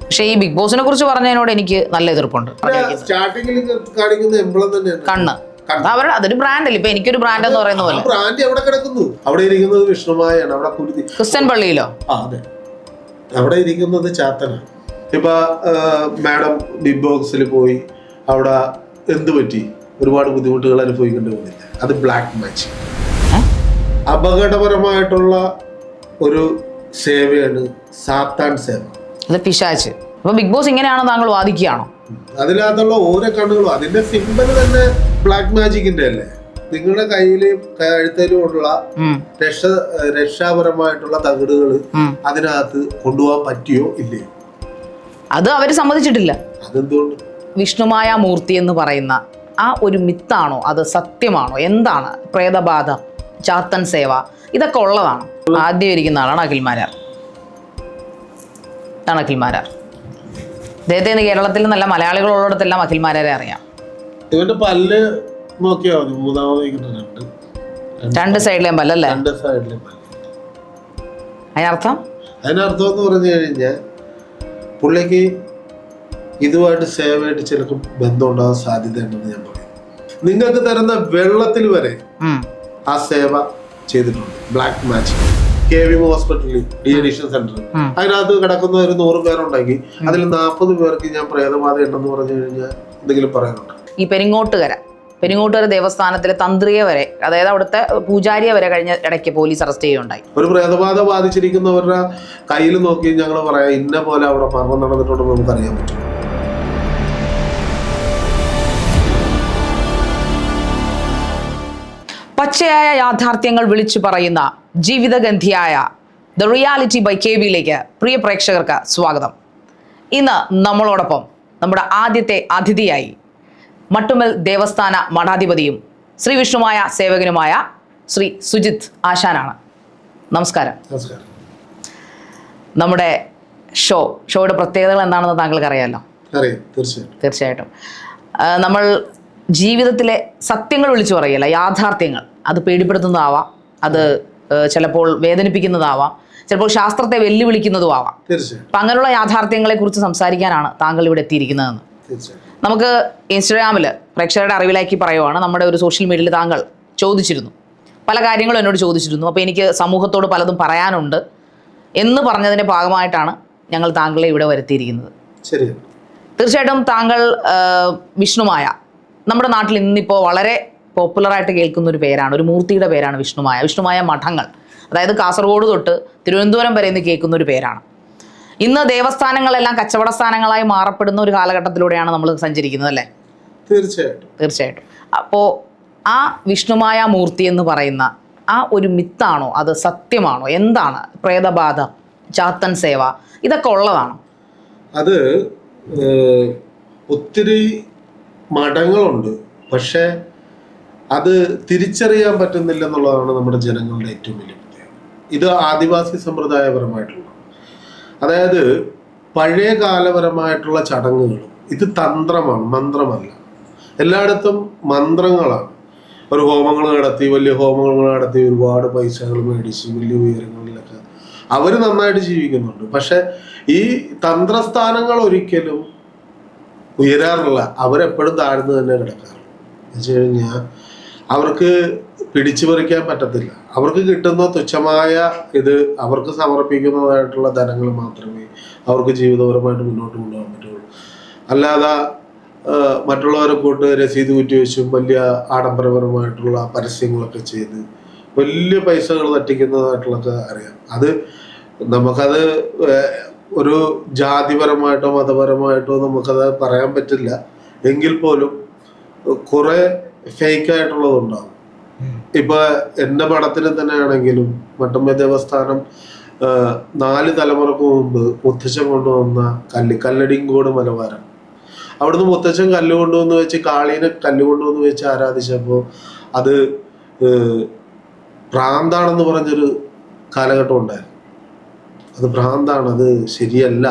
പക്ഷെ ഈ ബിഗ് ബോസിനെ കുറിച്ച് പറഞ്ഞതിനോട് എനിക്ക് നല്ല എതിർപ്പുണ്ട്. സ്റ്റാർട്ടിങ്ങിൽ കാണിക്കുന്ന എംബ്ലം തന്നെയാണ് കണ്ണ്. അവരുടെ അതൊരു ബ്രാൻഡല്ലേ. ഇപ്പൊ എനിക്കൊരു ബ്രാൻഡ് എന്ന് പറയുന്ന പോലെ. ബ്രാൻഡ് എവിടെ കിടക്കുന്നു? അവിടെ ഇരിക്കുന്നത് വിഷ്ണുമായാണ്. അവിടെ ക്രിസ്ത്യൻ പള്ളിയിലോ? അതെ, അവിടെ ഇരിക്കുന്നത് ചാത്തനാണ്. ഇപ്പൊ മാഡം ബിഗ് ബോക്സിൽ പോയി അവിടെ എന്ത് പറ്റി? ഒരുപാട് ബുദ്ധിമുട്ടുകൾ അനുഭവിക്കേണ്ടി വന്നില്ല. അത് ബ്ലാക്ക് മാജിക്, അപകടപരമായിട്ടുള്ള ഒരു സേവയാണ് സാത്താൻ സേവ. അത് പിശാച്. അപ്പൊ ബിഗ് ബോസ് ഇങ്ങനെയാണോ താങ്കൾ വാദിക്കുകയാണോ? അതിനകത്തുള്ള ഓരോ കണ്ണുകളും അതിന്റെ സിമ്പൽ തന്നെ ബ്ലാക്ക് മാജിക്കിന്റെ അല്ലേ? നിങ്ങളുടെ കയ്യിലും കഴുത്തിലും ഉള്ള രക്ഷാപരമായിട്ടുള്ള തകിടുകൾ അതിനകത്ത് കൊണ്ടുപോകാൻ പറ്റിയോ ഇല്ലയോ? അത് അവര് സമ്മതിച്ചിട്ടില്ല. അതെന്തുകൊണ്ട്? വിഷ്ണുമായ മൂർത്തി എന്ന് പറയുന്ന ആ ഒരു മിത്താണോ, അത് സത്യമാണോ, എന്താണ്? പ്രേതബാധ, ചാത്തൻ സേവ, ഇതൊക്കെ ഉള്ളതാണ്. ആദ്യം ഇരിക്കുന്ന ആളാണ് അഖിൽമാരാർ. അഖിൽമാരാർ അദ്ദേഹത്തെ കേരളത്തിൽ നല്ല മലയാളികളുള്ളിടത്തെല്ലാം അഖിൽമാരാരെ അറിയാം. ഇവന്റെ പല്ല് നോക്കിയാൽ മതി, രണ്ട് സൈഡിലെയും പല്ലല്ലേ? അതിനർത്ഥം എന്ന് പറഞ്ഞു കഴിഞ്ഞാൽ പുള്ളിക്ക് ഇതുമായിട്ട് സേവയായിട്ട് ചിലപ്പോൾ ബന്ധം ഉണ്ടാകാൻ സാധ്യതയുണ്ടെന്ന് ഞാൻ പറയും. നിങ്ങൾക്ക് തരുന്ന വെള്ളത്തിൽ വരെ ആ സേവ ചെയ്തിട്ടുണ്ട്. ബ്ലാക്ക് മാജിക് KV ഹോസ്പിറ്റലിൽ ഡീഅഡിക്ഷൻ സെന്റർ, അതിനകത്ത് കിടക്കുന്ന ഒരു 100 പേരുണ്ടെങ്കിൽ അതിൽ 40 പേർക്ക് ഞാൻ പ്രേതബാധ ഉണ്ടെന്ന് പറഞ്ഞു കഴിഞ്ഞാൽ എന്തെങ്കിലും പറയാനുണ്ട്? ഈ പെരിങ്ങോട്ടുകര ദേവസ്ഥാനത്തിലെ തന്ത്രിയെ വരെ, അതായത് അവിടുത്തെ പൂജാരിയെ വരെ കഴിഞ്ഞ ഇടയ്ക്ക് പോലീസ് അറസ്റ്റ് ചെയ്യുകയുണ്ടായി. ഒരു പ്രേതബാധ ബാധിച്ചിരിക്കുന്നവരുടെ കയ്യിൽ നോക്കി ഞങ്ങൾ പറയാം ഇന്ന പോലെ അവിടെ മരണം നടന്നിട്ടുണ്ടെന്ന് നമുക്ക് അറിയാൻ പറ്റും. പച്ചയായ യാഥാർത്ഥ്യങ്ങൾ വിളിച്ചു പറയുന്ന ജീവിതഗന്ധിയായ ദ റിയാലിറ്റി ബൈ KVയിലേക്ക് പ്രിയ പ്രേക്ഷകർക്ക് സ്വാഗതം. ഇന്ന് നമ്മളോടൊപ്പം നമ്മുടെ ആദ്യത്തെ അതിഥിയായി മട്ടുമ്മൽ ദേവസ്ഥാന മഠാധിപതിയും ശ്രീ വിഷ്ണുമായ സേവകനുമായ ശ്രീ സുജിത് ആശാനാണ്. നമസ്കാരം. നമ്മുടെ ഷോയുടെ പ്രത്യേകതകൾ എന്താണെന്ന് താങ്കൾക്ക് അറിയാമല്ലോ. തീർച്ചയായിട്ടും നമ്മൾ ജീവിതത്തിലെ സത്യങ്ങൾ വിളിച്ചു പറയല്ല, യാഥാർത്ഥ്യങ്ങൾ. അത് പേടിപ്പെടുത്തുന്നതാവാം, അത് ചിലപ്പോൾ വേദനിപ്പിക്കുന്നതാവാം, ചിലപ്പോൾ ശാസ്ത്രത്തെ വെല്ലുവിളിക്കുന്നതും ആവാം. അപ്പം അങ്ങനെയുള്ള യാഥാർത്ഥ്യങ്ങളെ കുറിച്ച് സംസാരിക്കാനാണ് താങ്കൾ ഇവിടെ എത്തിയിരിക്കുന്നതെന്ന്. നമുക്ക് ഇൻസ്റ്റഗ്രാമിൽ പ്രേക്ഷകരുടെ അറിവിലാക്കി പറയുവാണ്, നമ്മുടെ ഒരു സോഷ്യൽ മീഡിയയിൽ താങ്കൾ ചോദിച്ചിരുന്നു, പല കാര്യങ്ങളും എന്നോട് ചോദിച്ചിരുന്നു. അപ്പോൾ എനിക്ക് സമൂഹത്തോട് പലതും പറയാനുണ്ട് എന്ന് പറഞ്ഞതിൻ്റെ ഭാഗമായിട്ടാണ് ഞങ്ങൾ താങ്കളെ ഇവിടെ വരുത്തിയിരിക്കുന്നത്. തീർച്ചയായിട്ടും താങ്കൾ വിഷ്ണുമായ, നമ്മുടെ നാട്ടിൽ ഇന്നിപ്പോൾ വളരെ പോപ്പുലറായിട്ട് കേൾക്കുന്ന ഒരു പേരാണ്, ഒരു മൂർത്തിയുടെ പേരാണ് വിഷ്ണുമായ മഠങ്ങൾ. അതായത് കാസർഗോഡ് തൊട്ട് തിരുവനന്തപുരം വരെ ഇന്ന് കേൾക്കുന്ന ഒരു പേരാണ്. ഇന്ന് ദേവസ്ഥാനങ്ങളെല്ലാം കച്ചവട സ്ഥാനങ്ങളായി മാറപ്പെടുന്ന ഒരു കാലഘട്ടത്തിലൂടെയാണ് നമ്മൾ സഞ്ചരിക്കുന്നത്, അല്ലേ? തീർച്ചയായിട്ടും. അപ്പോൾ ആ വിഷ്ണുമായ മൂർത്തി എന്ന് പറയുന്ന ആ ഒരു മിത്താണോ, അത് സത്യമാണോ, എന്താണ്? പ്രേതബാധ, ചാത്തൻ സേവ, ഇതൊക്കെ ഉള്ളതാണോ? അത് ഒത്തിരി മഠങ്ങളുണ്ട്, പക്ഷേ അത് തിരിച്ചറിയാൻ പറ്റുന്നില്ല എന്നുള്ളതാണ് നമ്മുടെ ജനങ്ങളുടെ ഏറ്റവും വലിയ പ്രത്യേകത. ഇത് ആദിവാസി സമ്പ്രദായപരമായിട്ടുള്ള, അതായത് പഴയ കാലപരമായിട്ടുള്ള ചടങ്ങുകളും. ഇത് തന്ത്രമാണ്, മന്ത്രമല്ല. എല്ലായിടത്തും മന്ത്രങ്ങളാണ്. ഒരു ഹോമങ്ങൾ നടത്തി, വലിയ ഹോമങ്ങൾ നടത്തി, ഒരുപാട് പൈസകൾ മേടിച്ച് വലിയ ഉയരങ്ങളിലൊക്കെ അവർ നന്നായിട്ട് ജീവിക്കുന്നുണ്ട്. പക്ഷെ ഈ തന്ത്രസ്ഥാനങ്ങൾ ഒരിക്കലും ഉയരാറില്ല. അവരെപ്പോഴും താഴ്ന്നു തന്നെ കിടക്കാറ്. എന്ന് വെച്ച് കഴിഞ്ഞാൽ അവർക്ക് പിടിച്ചു പറിക്കാൻ പറ്റത്തില്ല. അവർക്ക് കിട്ടുന്ന തുച്ഛമായ ഇത് അവർക്ക് സമർപ്പിക്കുന്നതായിട്ടുള്ള ധനങ്ങൾ മാത്രമേ അവർക്ക് ജീവിതപരമായിട്ട് മുന്നോട്ട് കൊണ്ടുപോകാൻ പറ്റുള്ളൂ. അല്ലാതെ മറ്റുള്ളവരെ കൂട്ട് രസീത് കുറ്റിവെച്ചും വലിയ ആഡംബരപരമായിട്ടുള്ള പരസ്യങ്ങളൊക്കെ ചെയ്ത് വലിയ പൈസകൾ തട്ടിക്കുന്നതായിട്ടുള്ളതൊക്കെ അറിയാം. അത് നമുക്കത് ഒരു ജാതിപരമായിട്ടോ മതപരമായിട്ടോ നമുക്കത് പറയാൻ പറ്റില്ല. എങ്കിൽ പോലും കുറെ ഫേക്കായിട്ടുള്ളതുണ്ടാവും. ഇപ്പൊ എൻ്റെ പടത്തിന് തന്നെ ആണെങ്കിലും മട്ടുമ്മൽ ദേവസ്ഥാനം 4 തലമുറക്ക് മുമ്പ് മുത്തച്ഛൻ കൊണ്ടുവന്ന കല്ലടിങ്കോട് മലവാരം, അവിടുന്ന് മുത്തച്ഛൻ കല്ല് കൊണ്ടുവന്ന് വെച്ച്, കാളീനെ കല്ല് കൊണ്ടുവന്ന് വെച്ച് ആരാധിച്ചപ്പോൾ അത് ഭ്രാന്താണെന്ന് പറഞ്ഞൊരു കാലഘട്ടം ഉണ്ടായിരുന്നു. അത് ഭ്രാന്താണ്, അത് ശരിയല്ല.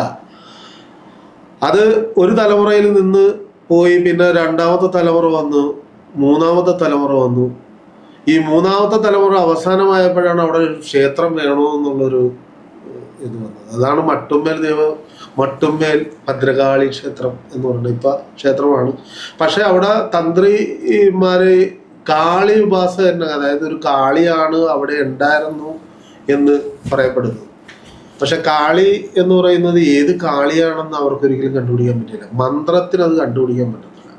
അത് ഒരു തലമുറയിൽ നിന്ന് പോയി, പിന്നെ 2ാമത്തെ തലമുറ വന്നു, 3ാമത്തെ തലമുറ വന്നു. ഈ 3ാമത്തെ തലമുറ അവസാനമായപ്പോഴാണ് അവിടെ ഒരു ക്ഷേത്രം വേണമെന്നുള്ളൊരു ഇത് വന്നത്. അതാണ് മട്ടുമ്മൽ മട്ടുമ്മേൽ ഭദ്രകാളി ക്ഷേത്രം എന്ന് പറയുന്നത് ഇപ്പൊ ക്ഷേത്രമാണ്. പക്ഷെ അവിടെ തന്ത്രിമാര് കാളി ഉപാസകന്, അതായത് ഒരു കാളിയാണ് അവിടെ ഉണ്ടായിരുന്നു എന്ന് പറയപ്പെടുന്നു. പക്ഷെ കാളി എന്ന് പറയുന്നത് ഏത് കാളിയാണെന്ന് അവർക്ക് ഒരിക്കലും കണ്ടുപിടിക്കാൻ പറ്റില്ല. മന്ത്രത്തിന് അത് കണ്ടുപിടിക്കാൻ പറ്റത്തില്ല,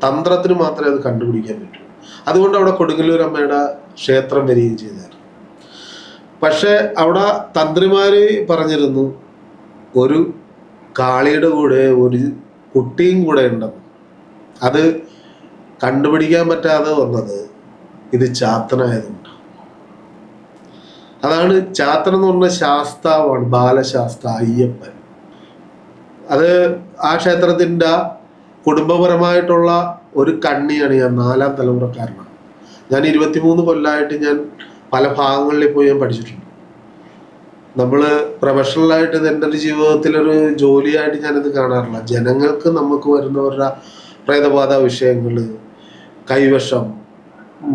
തന്ത്രത്തിന് മാത്രമേ അത് കണ്ടുപിടിക്കാൻ പറ്റൂ. അതുകൊണ്ട് അവിടെ കൊടുങ്ങല്ലൂർ അമ്മയുടെ ക്ഷേത്രം വരികയും ചെയ്തായിരുന്നു. പക്ഷെ അവിടെ തന്ത്രിമാര് പറഞ്ഞിരുന്നു ഒരു കാളിയുടെ കൂടെ ഒരു കുട്ടിയും കൂടെ ഉണ്ടെന്ന്. അത് കണ്ടുപിടിക്കാൻ പറ്റാതെ വന്നത് ഇത് ചാത്തനായതുകൊണ്ട്. അതാണ് ചാത്തൻ എന്ന് പറഞ്ഞ ശാസ്താവാണ്, ബാലശാസ്ത അയ്യപ്പൻ. അത് ആ ക്ഷേത്രത്തിൻ്റെ കുടുംബപരമായിട്ടുള്ള ഒരു കണ്ണിയാണ്. ഞാൻ 4ാം തലമുറക്കാരനാണ്. ഞാൻ 23 കൊല്ലമായിട്ട് ഞാൻ പല ഭാഗങ്ങളിൽ പോയി ഞാൻ പഠിച്ചിട്ടുണ്ട്. നമ്മൾ പ്രൊഫഷണലായിട്ട് ഇത് എൻ്റെ ഒരു ജീവിതത്തിലൊരു ജോലിയായിട്ട് ഞാനിത് കാണാറില്ല. ജനങ്ങൾക്ക് നമുക്ക് വരുന്നവരുടെ പ്രേതബാധ വിഷയങ്ങൾ, കൈവശം,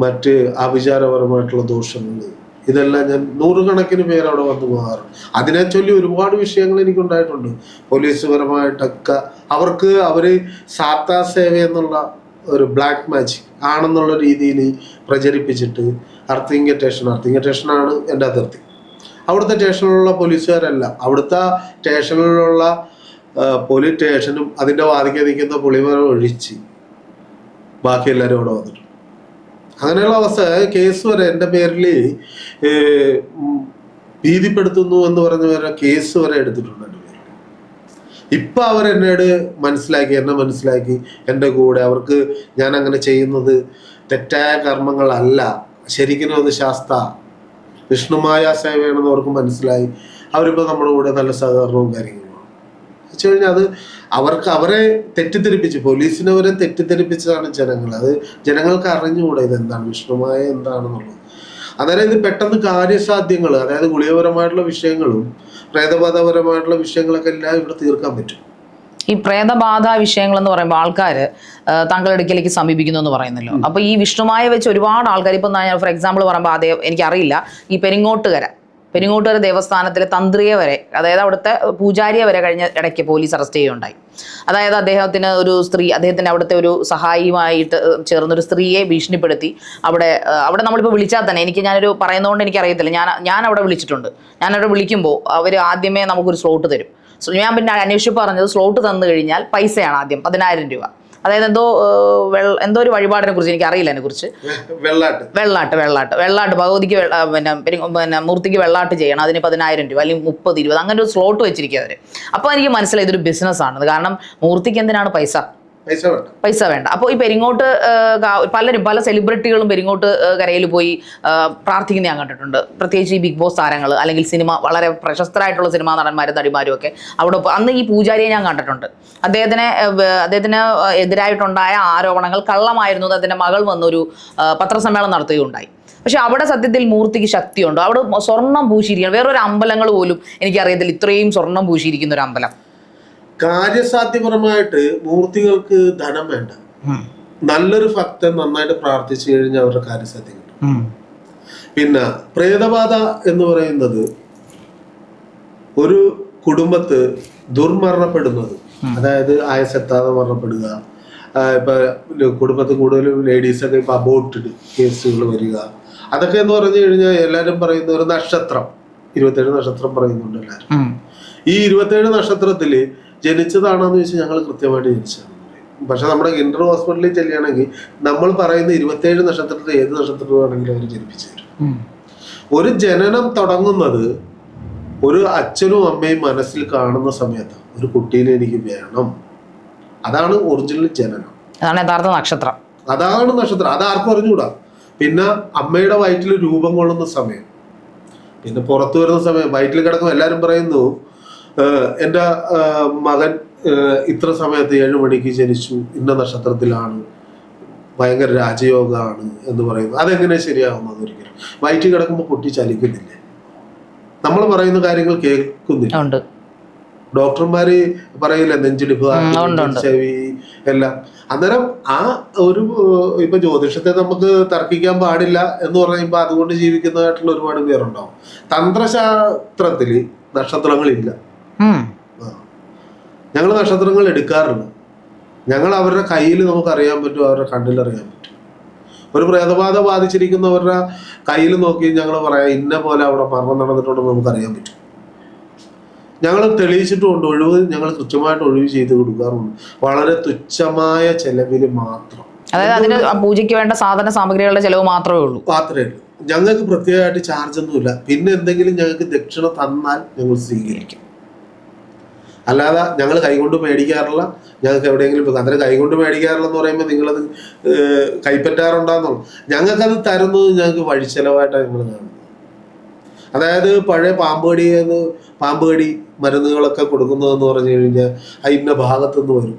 മറ്റ് ആഭിചാരപരമായിട്ടുള്ള ദോഷങ്ങൾ, ഇതെല്ലാം ഞാൻ 100 കണക്കിന് പേര് അവിടെ വന്നു പോകാറുണ്ട്. അതിനെ ചൊല്ലി ഒരുപാട് വിഷയങ്ങൾ എനിക്കുണ്ടായിട്ടുണ്ട്. പോലീസ് പരമായിട്ടൊക്കെ അവര് സാത്താ സേവ എന്നുള്ള ഒരു ബ്ലാക്ക് മാജിക് ആണെന്നുള്ള രീതിയിൽ പ്രചരിപ്പിച്ചിട്ട് അർത്തിങ്കറ്റേഷനാണ് എൻ്റെ അതിർത്തി. അവിടുത്തെ സ്റ്റേഷനിലുള്ള പോലീസുകാരല്ല, അവിടുത്തെ സ്റ്റേഷനിലുള്ള പോലീസ് സ്റ്റേഷനും അതിൻ്റെ വാതിക്കെ നിൽക്കുന്ന പുളിമരം ഒഴിച്ച് ബാക്കി എല്ലാവരും അവിടെ വന്നിട്ടുണ്ട്. അങ്ങനെയുള്ള അവസ്ഥ കേസ് വരെ എൻ്റെ പേരിൽ ഭീതിപ്പെടുത്തുന്നു എന്ന് പറഞ്ഞ വരെ കേസ് വരെ എടുത്തിട്ടുണ്ട് എൻ്റെ പേരിൽ. ഇപ്പം അവരെന്നോട് എന്നെ മനസ്സിലാക്കി എൻ്റെ കൂടെ അവർക്ക് ഞാൻ അങ്ങനെ ചെയ്യുന്നത് തെറ്റായ കർമ്മങ്ങളല്ല, ശരിക്കും അത് ശാസ്ത വിഷ്ണുമായ സേവയാണെന്ന് അവർക്ക് മനസ്സിലായി. അവരിപ്പോൾ നമ്മുടെ കൂടെ നല്ല സഹകരണവും കാര്യങ്ങളുമാണ്. വെച്ച് കഴിഞ്ഞാൽ അത് അവരെ തെറ്റിദ്ധരിപ്പിച്ച്, പോലീസിനവരെ തെറ്റിദ്ധരിപ്പിച്ചതാണ് ജനങ്ങൾ. അത് ജനങ്ങൾക്ക് അറിഞ്ഞുകൂടെ ഇതെന്താണ് വിഷ്ണുമായ എന്താണെന്നുള്ളത്. അന്നേരം ഇത് പെട്ടെന്ന് കാര്യസാധ്യങ്ങൾ, അതായത് ഗുളികപരമായിട്ടുള്ള വിഷയങ്ങളും പ്രേതബാധപരമായിട്ടുള്ള വിഷയങ്ങളൊക്കെ എല്ലാം ഇവിടെ തീർക്കാൻ പറ്റും. ഈ പ്രേതബാധ വിഷയങ്ങൾ എന്ന് പറയുമ്പോൾ ആൾക്കാർ താങ്കളുടെ അടുക്കലേക്ക് സമീപിക്കുന്നു എന്ന് പറയുന്നല്ലോ. അപ്പൊ ഈ വിഷ്ണുമായ വെച്ച് ഒരുപാട് ആൾക്കാർ, ഇപ്പം ഞാൻ ഫോർ എക്സാമ്പിൾ പറയുമ്പോൾ എനിക്കറിയില്ല, ഈ പെരിങ്ങോട്ടുകര ദേവസ്ഥാനത്തിലെ തന്ത്രിയെ വരെ, അതായത് അവിടുത്തെ പൂജാരിയെ വരെ കഴിഞ്ഞ ഇടയ്ക്ക് പോലീസ് അറസ്റ്റ് ചെയ്യുകയുണ്ടായി. അതായത് അദ്ദേഹത്തിന് ഒരു സ്ത്രീ, അദ്ദേഹത്തിൻ്റെ അവിടുത്തെ ഒരു സഹായിയുമായിട്ട് ചേർന്നൊരു സ്ത്രീയെ ഭീഷണിപ്പെടുത്തി അവിടെ നമ്മളിപ്പോൾ വിളിച്ചാൽ തന്നെ, ഞാനൊരു പറയുന്നതുകൊണ്ട് എനിക്കറിയത്തില്ല, ഞാൻ അവിടെ വിളിച്ചിട്ടുണ്ട്. ഞാനവിടെ വിളിക്കുമ്പോൾ അവർ ആദ്യമേ നമുക്കൊരു സ്ലോട്ട് തരും. ഞാൻ പിന്നെ അന്വേഷിച്ച് പറഞ്ഞത് സ്ലോട്ട് തന്നു കഴിഞ്ഞാൽ പൈസയാണ് ആദ്യം 10,000 രൂപ. അതായത് എന്തോ ഒരു വഴിപാടിനെ കുറിച്ച് എനിക്കറിയില്ല. അതിനെക്കുറിച്ച് വെള്ളാട്ട് ഭഗവതിക്ക് പിന്നെ മൂർത്തിക്ക് വെള്ളാട്ട് ചെയ്യണം, അതിന് 10,000 രൂപ അല്ലെങ്കിൽ 30, 20 അങ്ങനെ ഒരു സ്ലോട്ട് വെച്ചിരിക്കുക അവർ. അപ്പോൾ എനിക്ക് മനസ്സിലായി ഇതൊരു ബിസിനസ്സാണ്. കാരണം മൂർത്തിക്ക് എന്തിനാണ് പൈസ വേണ്ട. അപ്പോൾ ഈ പെരിങ്ങോട്ട് പല സെലിബ്രിറ്റികളും പെരിങ്ങോട്ട് കരയിൽ പോയി പ്രാർത്ഥിക്കുന്ന ഞാൻ കണ്ടിട്ടുണ്ട്. പ്രത്യേകിച്ച് ഈ ബിഗ് ബോസ് താരങ്ങൾ, അല്ലെങ്കിൽ സിനിമ വളരെ പ്രശസ്തരായിട്ടുള്ള സിനിമാ നടന്മാരും നടിമാരും ഒക്കെ അവിടെ അന്ന് ഈ പൂജാരിയെ ഞാൻ കണ്ടിട്ടുണ്ട്. അദ്ദേഹത്തിന് എതിരായിട്ടുണ്ടായ ആരോപണങ്ങൾ കള്ളമായിരുന്നു. അതിൻ്റെ മകൾ വന്നൊരു പത്രസമ്മേളനം നടത്തുകയുണ്ടായി. പക്ഷെ അവിടെ സത്യത്തിൽ മൂർത്തിക്ക് ശക്തിയുണ്ട്. അവിടെ സ്വർണം പൂശിയിരിക്കണം. വേറൊരു അമ്പലങ്ങൾ പോലും എനിക്കറിയത്തില്ല ഇത്രയും സ്വർണം പൂശിയിരിക്കുന്ന ഒരു അമ്പലം. കാര്യസാധ്യപരമായിട്ട് മൂർത്തികൾക്ക് ധനം വേണ്ട. നല്ലൊരു ഭക്തൻ നന്നായിട്ട് പ്രാർത്ഥിച്ചു കഴിഞ്ഞാൽ അവരുടെ കാര്യസാധ്യം കിട്ടും. പിന്നെ പ്രേതബാധ എന്ന് പറയുന്നത് ഒരു കുടുംബത്ത് ദുർമരണപ്പെടുന്നത്, അതായത് ആയസെത്താതെ മരണപ്പെടുക, ഇപ്പൊ കുടുംബത്തിൽ കൂടുതലും ലേഡീസൊക്കെ ഇപ്പൊ അബോർട്ടഡ് കേസുകൾ വരിക, അതൊക്കെ എന്ന് പറഞ്ഞു കഴിഞ്ഞാൽ എല്ലാവരും പറയുന്ന ഒരു നക്ഷത്രം, 27 നക്ഷത്രം പറയുന്നുണ്ട് എല്ലാവരും. ഈ 27 നക്ഷത്രത്തില് ജനിച്ചതാണെന്ന് ചോദിച്ചാൽ ഞങ്ങൾ കൃത്യമായിട്ട് ജനിച്ചതാണ്. പക്ഷെ നമ്മുടെ കിൻഡർ ഹോസ്പിറ്റലിൽ ചെല്ലുകയാണെങ്കിൽ നമ്മൾ പറയുന്ന 27 നക്ഷത്രത്തിൽ ഏത് നക്ഷത്രത്തിൽ വേണമെങ്കിലും അവർ ജനിപ്പിച്ചു തരും. ഒരു ജനനം തുടങ്ങുന്നത് ഒരു അച്ഛനും അമ്മയും മനസ്സിൽ കാണുന്ന സമയത്ത് ഒരു കുട്ടീനെ എനിക്ക് വേണം. അതാണ് ഒറിജിനൽ ജനനം, അതാണ് യഥാർത്ഥ നക്ഷത്രം. അതാണ് നക്ഷത്രം. അതാർക്കും അറിഞ്ഞുകൂടാ. പിന്നെ അമ്മയുടെ വയറ്റിൽ രൂപം കൊള്ളുന്ന സമയം, പിന്നെ പുറത്തു വരുന്ന സമയം, വയറ്റിൽ കിടക്കുമ്പോൾ എല്ലാവരും പറയുന്നു എൻ്റെ മകൻ ഇത്ര സമയത്ത് 7 മണിക്ക് ജനിച്ചു, ഇന്ന നക്ഷത്രത്തിലാണ്, ഭയങ്കര രാജയോഗമാണ് എന്ന് പറയുന്നു. അതെങ്ങനെ ശരിയാവുന്നത്? ഒരിക്കലും വയറ്റിൽ കിടക്കുമ്പോൾ കുട്ടി ചലിക്കുന്നില്ലേ? നമ്മൾ പറയുന്ന കാര്യങ്ങൾ കേൾക്കുന്നില്ല. ഡോക്ടർമാര് പറയില്ല നെഞ്ചിടിപ്പ്, ചെവി എല്ലാം. അന്നേരം ആ ഒരു ഇപ്പൊ ജ്യോതിഷത്തെ നമുക്ക് തർക്കിക്കാൻ പാടില്ല എന്ന് പറയുമ്പോൾ അതുകൊണ്ട് ജീവിക്കുന്നതായിട്ടുള്ള ഒരുപാട് പേരുണ്ടാവും. തന്ത്രശാസ്ത്രത്തില് നക്ഷത്രങ്ങളില്ല. ഞങ്ങൾ നക്ഷത്രങ്ങൾ എടുക്കാറില്ല. ഞങ്ങൾ അവരുടെ കയ്യിൽ നമുക്കറിയാൻ പറ്റും, അവരുടെ കണ്ണിലറിയാൻ പറ്റും. ഒരു പ്രേതബാധ ബാധിച്ചിരിക്കുന്നവരുടെ കയ്യിൽ നോക്കി ഞങ്ങൾ പറയാം ഇന്ന പോലെ അവിടെ മരണം നടന്നിട്ടുണ്ടെന്ന് നമുക്കറിയാൻ പറ്റും. ഞങ്ങൾ തെളിയിച്ചിട്ടുമുണ്ട്. ഒഴിവ് ഞങ്ങൾ കൃത്യമായിട്ട് ഒഴിവ് ചെയ്ത് കൊടുക്കാറുണ്ട്, വളരെ തുച്ഛമായ ചെലവിൽ മാത്രം. അതായത് അതിന് പൂജയ്ക്ക് വേണ്ട സാധന സാമഗ്രികളുടെ ചെലവ് മാത്രമേ ഉള്ളൂ. ഞങ്ങൾക്ക് പ്രത്യേകമായിട്ട് ചാർജ് ഒന്നുമില്ല. പിന്നെ എന്തെങ്കിലും ഞങ്ങൾക്ക് ദക്ഷിണ തന്നാൽ ഞങ്ങൾ സ്വീകരിക്കും. അല്ലാതെ ഞങ്ങൾ കൈകൊണ്ട് മേടിക്കാറില്ല. ഞങ്ങൾക്ക് എവിടെയെങ്കിലും അതിന് കൈകൊണ്ട് മേടിക്കാറില്ല എന്ന് പറയുമ്പോൾ നിങ്ങളത് കൈപ്പറ്റാറുണ്ടാകുന്നുള്ളൂ. ഞങ്ങൾക്കത് തരുന്നത് ഞങ്ങൾക്ക് വഴിച്ചെലവായിട്ടാണ് ഞങ്ങൾ കാണുന്നത്. അതായത് പഴയ പാമ്പ് കടി മരുന്നുകളൊക്കെ കൊടുക്കുന്നതെന്ന് പറഞ്ഞു കഴിഞ്ഞാൽ അതിൻ്റെ ഭാഗത്തുനിന്ന് വരും.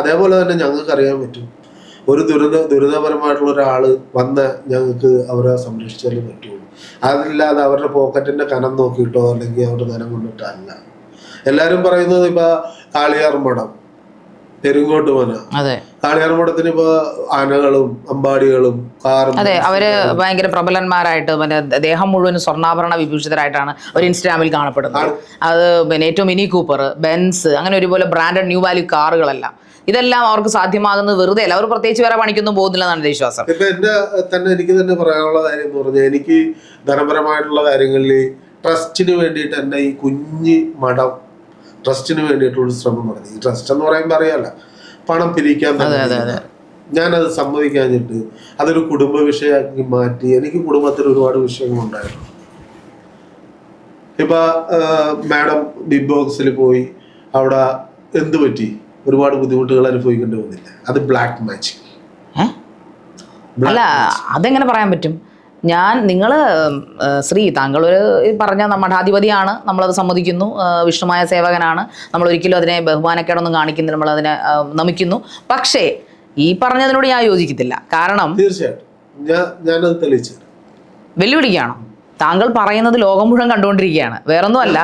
അതേപോലെ തന്നെ ഞങ്ങൾക്ക് അറിയാൻ പറ്റും, ഒരു ദുരിതപരമായിട്ടുള്ള ഒരാൾ വന്ന് ഞങ്ങൾക്ക് അവരെ സംരക്ഷിച്ചാലും പറ്റുള്ളൂ. അതില്ലാതെ അവരുടെ പോക്കറ്റിൻ്റെ കനം നോക്കിയിട്ടോ അല്ലെങ്കിൽ അവരുടെ ധനം കൊണ്ടിട്ടോ അല്ല. എല്ലാവരും പറയുന്നത് ഇപ്പൊ കാളിയാർ മഠം, പെരുങ്ങോട്ട് മന, കാളിയാർ മഠത്തിന് ഇപ്പൊ ആനകളും അമ്പാടികളും കാറും. അതെ, അവര് ഭയങ്കര പ്രബലന്മാരായിട്ട് ദേഹം മുഴുവൻ സ്വർണ്ണാഭരണ വിഭൂഷിതരായിട്ടാണ് അവർ ഇൻസ്റ്റാഗ്രാമിൽ കാണപ്പെടുന്നത്. അത് പിന്നെ ഏറ്റവും മിനി കൂപ്പർ, ബെൻസ്, അങ്ങനെ ഒരുപോലെ ബ്രാൻഡഡ് ന്യൂ വാല്യൂ കാറുകളെല്ലാം. ഇതെല്ലാം അവർക്ക് സാധ്യമാകുന്നത് വെറുതെ അല്ല, അവർ പ്രത്യേകിച്ച് വേറെ പണിക്കൊന്നും പോകുന്നില്ല എന്നാണ് എന്റെ വിശ്വാസം. ഇപ്പൊ എനിക്ക് തന്നെ പറയാനുള്ള കാര്യം എന്ന് പറഞ്ഞാൽ, എനിക്ക് ധനപരമായിട്ടുള്ള കാര്യങ്ങളിൽ ട്രസ്റ്റിന് വേണ്ടിയിട്ട് എൻ്റെ ഈ കുഞ്ഞ് മഠം ട്രസ്റ്റിന് വേണ്ടിയിട്ടുള്ള ശ്രമം നടത്തി. ഈ ട്രസ്റ്റ് എന്ന് പറയുമ്പോൾ അറിയാലോ, പണം പിരിക്കാൻ തന്നെ. ഞാനത് സമ്മതിക്കാഞ്ഞിട്ട് അതൊരു കുടുംബ വിഷയമാക്കി മാറ്റി. എനിക്ക് കുടുംബത്തിൽ ഒരുപാട് വിഷയങ്ങളുണ്ടായിരുന്നു. ഇപ്പൊ മാഡം ബിഗ് ബോക്സിൽ പോയി അവിടെ എന്ത് പറ്റി, ഒരുപാട് ബുദ്ധിമുട്ടുകൾ അനുഭവിക്കേണ്ടി വന്നില്ല. അത് ബ്ലാക്ക് മാജിക്. അല്ല, അതെങ്ങനെ പറയാൻ പറ്റും? നിങ്ങൾ ശ്രീ, താങ്കൾ പറഞ്ഞ മഠാധിപതിയാണ്, നമ്മളത് സമ്മതിക്കുന്നു. വിഷ്ണുമായ സേവകനാണ്, നമ്മൾ ഒരിക്കലും അതിനെ ബഹുമാനക്കേടൊന്നും കാണിക്കുന്നില്ല, നമ്മളതിനെ നമിക്കുന്നു. പക്ഷേ ഈ പറഞ്ഞതിനോട് ഞാൻ യോജിക്കത്തില്ല. കാരണം തീർച്ചയായിട്ടും ഞാനത് തെളിയിച്ചു. വെല്ലുവിളിക്കുകയാണോ? താങ്കൾ പറയുന്നത് ലോകം മുഴുവൻ കണ്ടുകൊണ്ടിരിക്കുകയാണ്, വേറൊന്നും അല്ല.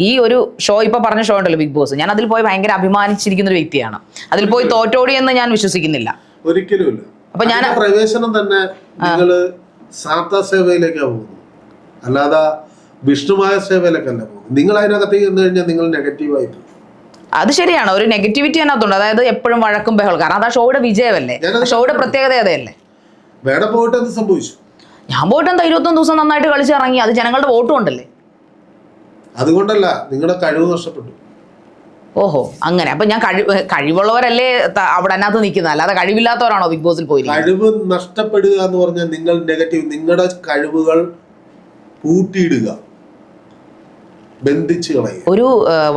ഈ ഒരു ഷോ, ഇപ്പൊ പറഞ്ഞ ഷോ ഉണ്ടല്ലോ ബിഗ് ബോസ്, ഞാൻ അതിൽ പോയി ഭയങ്കര അഭിമാനിച്ചിരിക്കുന്ന ഒരു വ്യക്തിയാണ്. അതിൽ പോയി തോറ്റോടി എന്ന് ഞാൻ വിശ്വസിക്കുന്നില്ല, ഒരിക്കലുമില്ല. അപ്പൊ ഞാൻ പ്രവേശനം തന്നെ നിങ്ങള് സാധാ സേവയിലേക്കാണ് പോകുന്നത്, അല്ലാതെ വിഷ്ണുമായ സേവയിലേക്കല്ല പോകുന്നത്. നിങ്ങൾ അതിനകത്തേക്ക് ചെന്ന് കഴിഞ്ഞാൽ നിങ്ങൾ നെഗറ്റീവായി പോകും. അത് ശരിയാണ്, ഒരു നെഗറ്റിവിറ്റി അതിനകത്തുണ്ട്. അതായത് എപ്പോഴും വഴക്കും ബഹളം. കാരണം അത് ആ ഷോയുടെ വിജയമല്ലേ, ഷോയുടെ പ്രത്യേകത അതല്ലേ. വേറെ പോയിട്ട് എന്ത് സംഭവിച്ചു? ഞാൻ പോയിട്ട് എന്താ 21 ദിവസം നന്നായിട്ട് കളിച്ചിറങ്ങി, അത് ജനങ്ങളുടെ വോട്ടും ഉണ്ടല്ലേ. അതുകൊണ്ടല്ല, നിങ്ങളുടെ കഴിവ് നഷ്ടപ്പെട്ടു. ഓഹോ, അങ്ങനെ. അപ്പൊ ഞാൻ കഴിവുള്ളവരല്ലേ അവിടെ അതിനകത്ത് നിൽക്കുന്നത്, അല്ലാതെ കഴിവില്ലാത്തവരാണോ ബിഗ് ബോസിൽ പോയി? കഴിവ് നഷ്ടപ്പെടുക എന്ന് പറഞ്ഞാൽ നിങ്ങൾ നെഗറ്റീവ്, നിങ്ങളുടെ കഴിവുകൾ പൂട്ടിയിടുക, ബന്ധിച്ചു കളയുക. ഒരു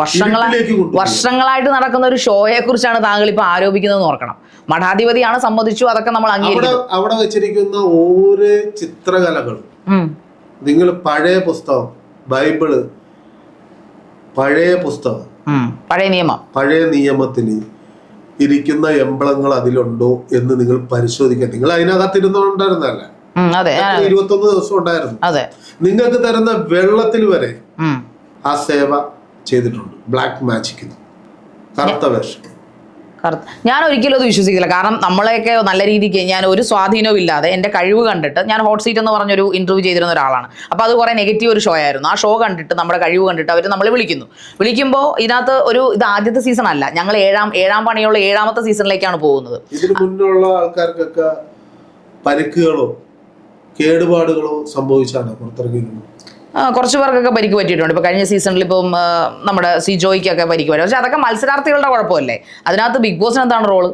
വർഷങ്ങളായിട്ട് നടക്കുന്ന ഒരു ഷോയെ കുറിച്ചാണ് താങ്കൾ ഇപ്പൊ ആരോപിക്കുന്നത് ഓർക്കണം. മഠാധിപതിയാണ്, സമ്മതിച്ചു, അതൊക്കെ നമ്മൾ അംഗീകരിക്കും. അവിടെ വെച്ചിരിക്കുന്ന ഓരോ ചിത്രകലകളും, നിങ്ങൾ പഴയ പുസ്തകം, ബൈബിള്, പഴയ പുസ്തകം, പഴയ നിയമത്തിൽ ഇരിക്കുന്ന എംബ്ലങ്ങൾ അതിലുണ്ടോ എന്ന് നിങ്ങൾ പരിശോധിക്കുക. നിങ്ങൾ അതിനകത്തിരുന്നുണ്ടായിരുന്നല്ല, 21 ദിവസം ഉണ്ടായിരുന്നു. നിങ്ങൾക്ക് തരുന്ന വെള്ളത്തിൽ വരെ ആ സേവ ചെയ്തിട്ടുണ്ട്. ബ്ലാക്ക് മാജിക്, കറുത്ത വേഷം. ഞാൻ ഒരിക്കലും അത് വിശ്വസിക്കില്ല. കാരണം നമ്മളെയൊക്കെ നല്ല രീതിക്ക് ഞാൻ ഒരു സ്വാധീനവും ഇല്ലാതെ എൻ്റെ കഴിവ് കണ്ടിട്ട്, ഞാൻ ഹോട്ട് സീറ്റ് എന്ന് പറഞ്ഞൊരു ഇന്റർവ്യൂ ചെയ്തിരുന്ന ഒരാളാണ്. അപ്പോൾ അത് കുറേ നെഗറ്റീവ് ഒരു ഷോ ആയിരുന്നു. ആ ഷോ കണ്ടിട്ട്, നമ്മുടെ കഴിവ് കണ്ടിട്ട് അവർ നമ്മളെ വിളിക്കുമ്പോൾ ഇതിനകത്ത് ഇത് ആദ്യത്തെ സീസൺ അല്ല, ഞങ്ങൾ ഏഴാം പണിയുള്ള 7ാമത്തെ സീസണിലേക്കാണ് പോകുന്നത്. ഇതിന് മുന്നുള്ള ആൾക്കാർക്കൊക്കെ പരിക്കുകളോ കേടുപാടുകളോ സംഭവിച്ചാണ് പുറത്തിറങ്ങിയിരുന്നത്. കുറച്ച് പേർക്കൊക്കെ പരിക്ക് പറ്റിയിട്ടുണ്ട്. ഇപ്പോൾ കഴിഞ്ഞ സീസണിൽ ഇപ്പം നമ്മുടെ സിജോയ്ക്കൊക്കെ പരിക്ക് പറ്റും. പക്ഷെ അതൊക്കെ മത്സരാർത്ഥികളുടെ കുഴപ്പമല്ലേ, അതിനകത്ത് ബിഗ് ബോസിന് എന്താണ് റോള്?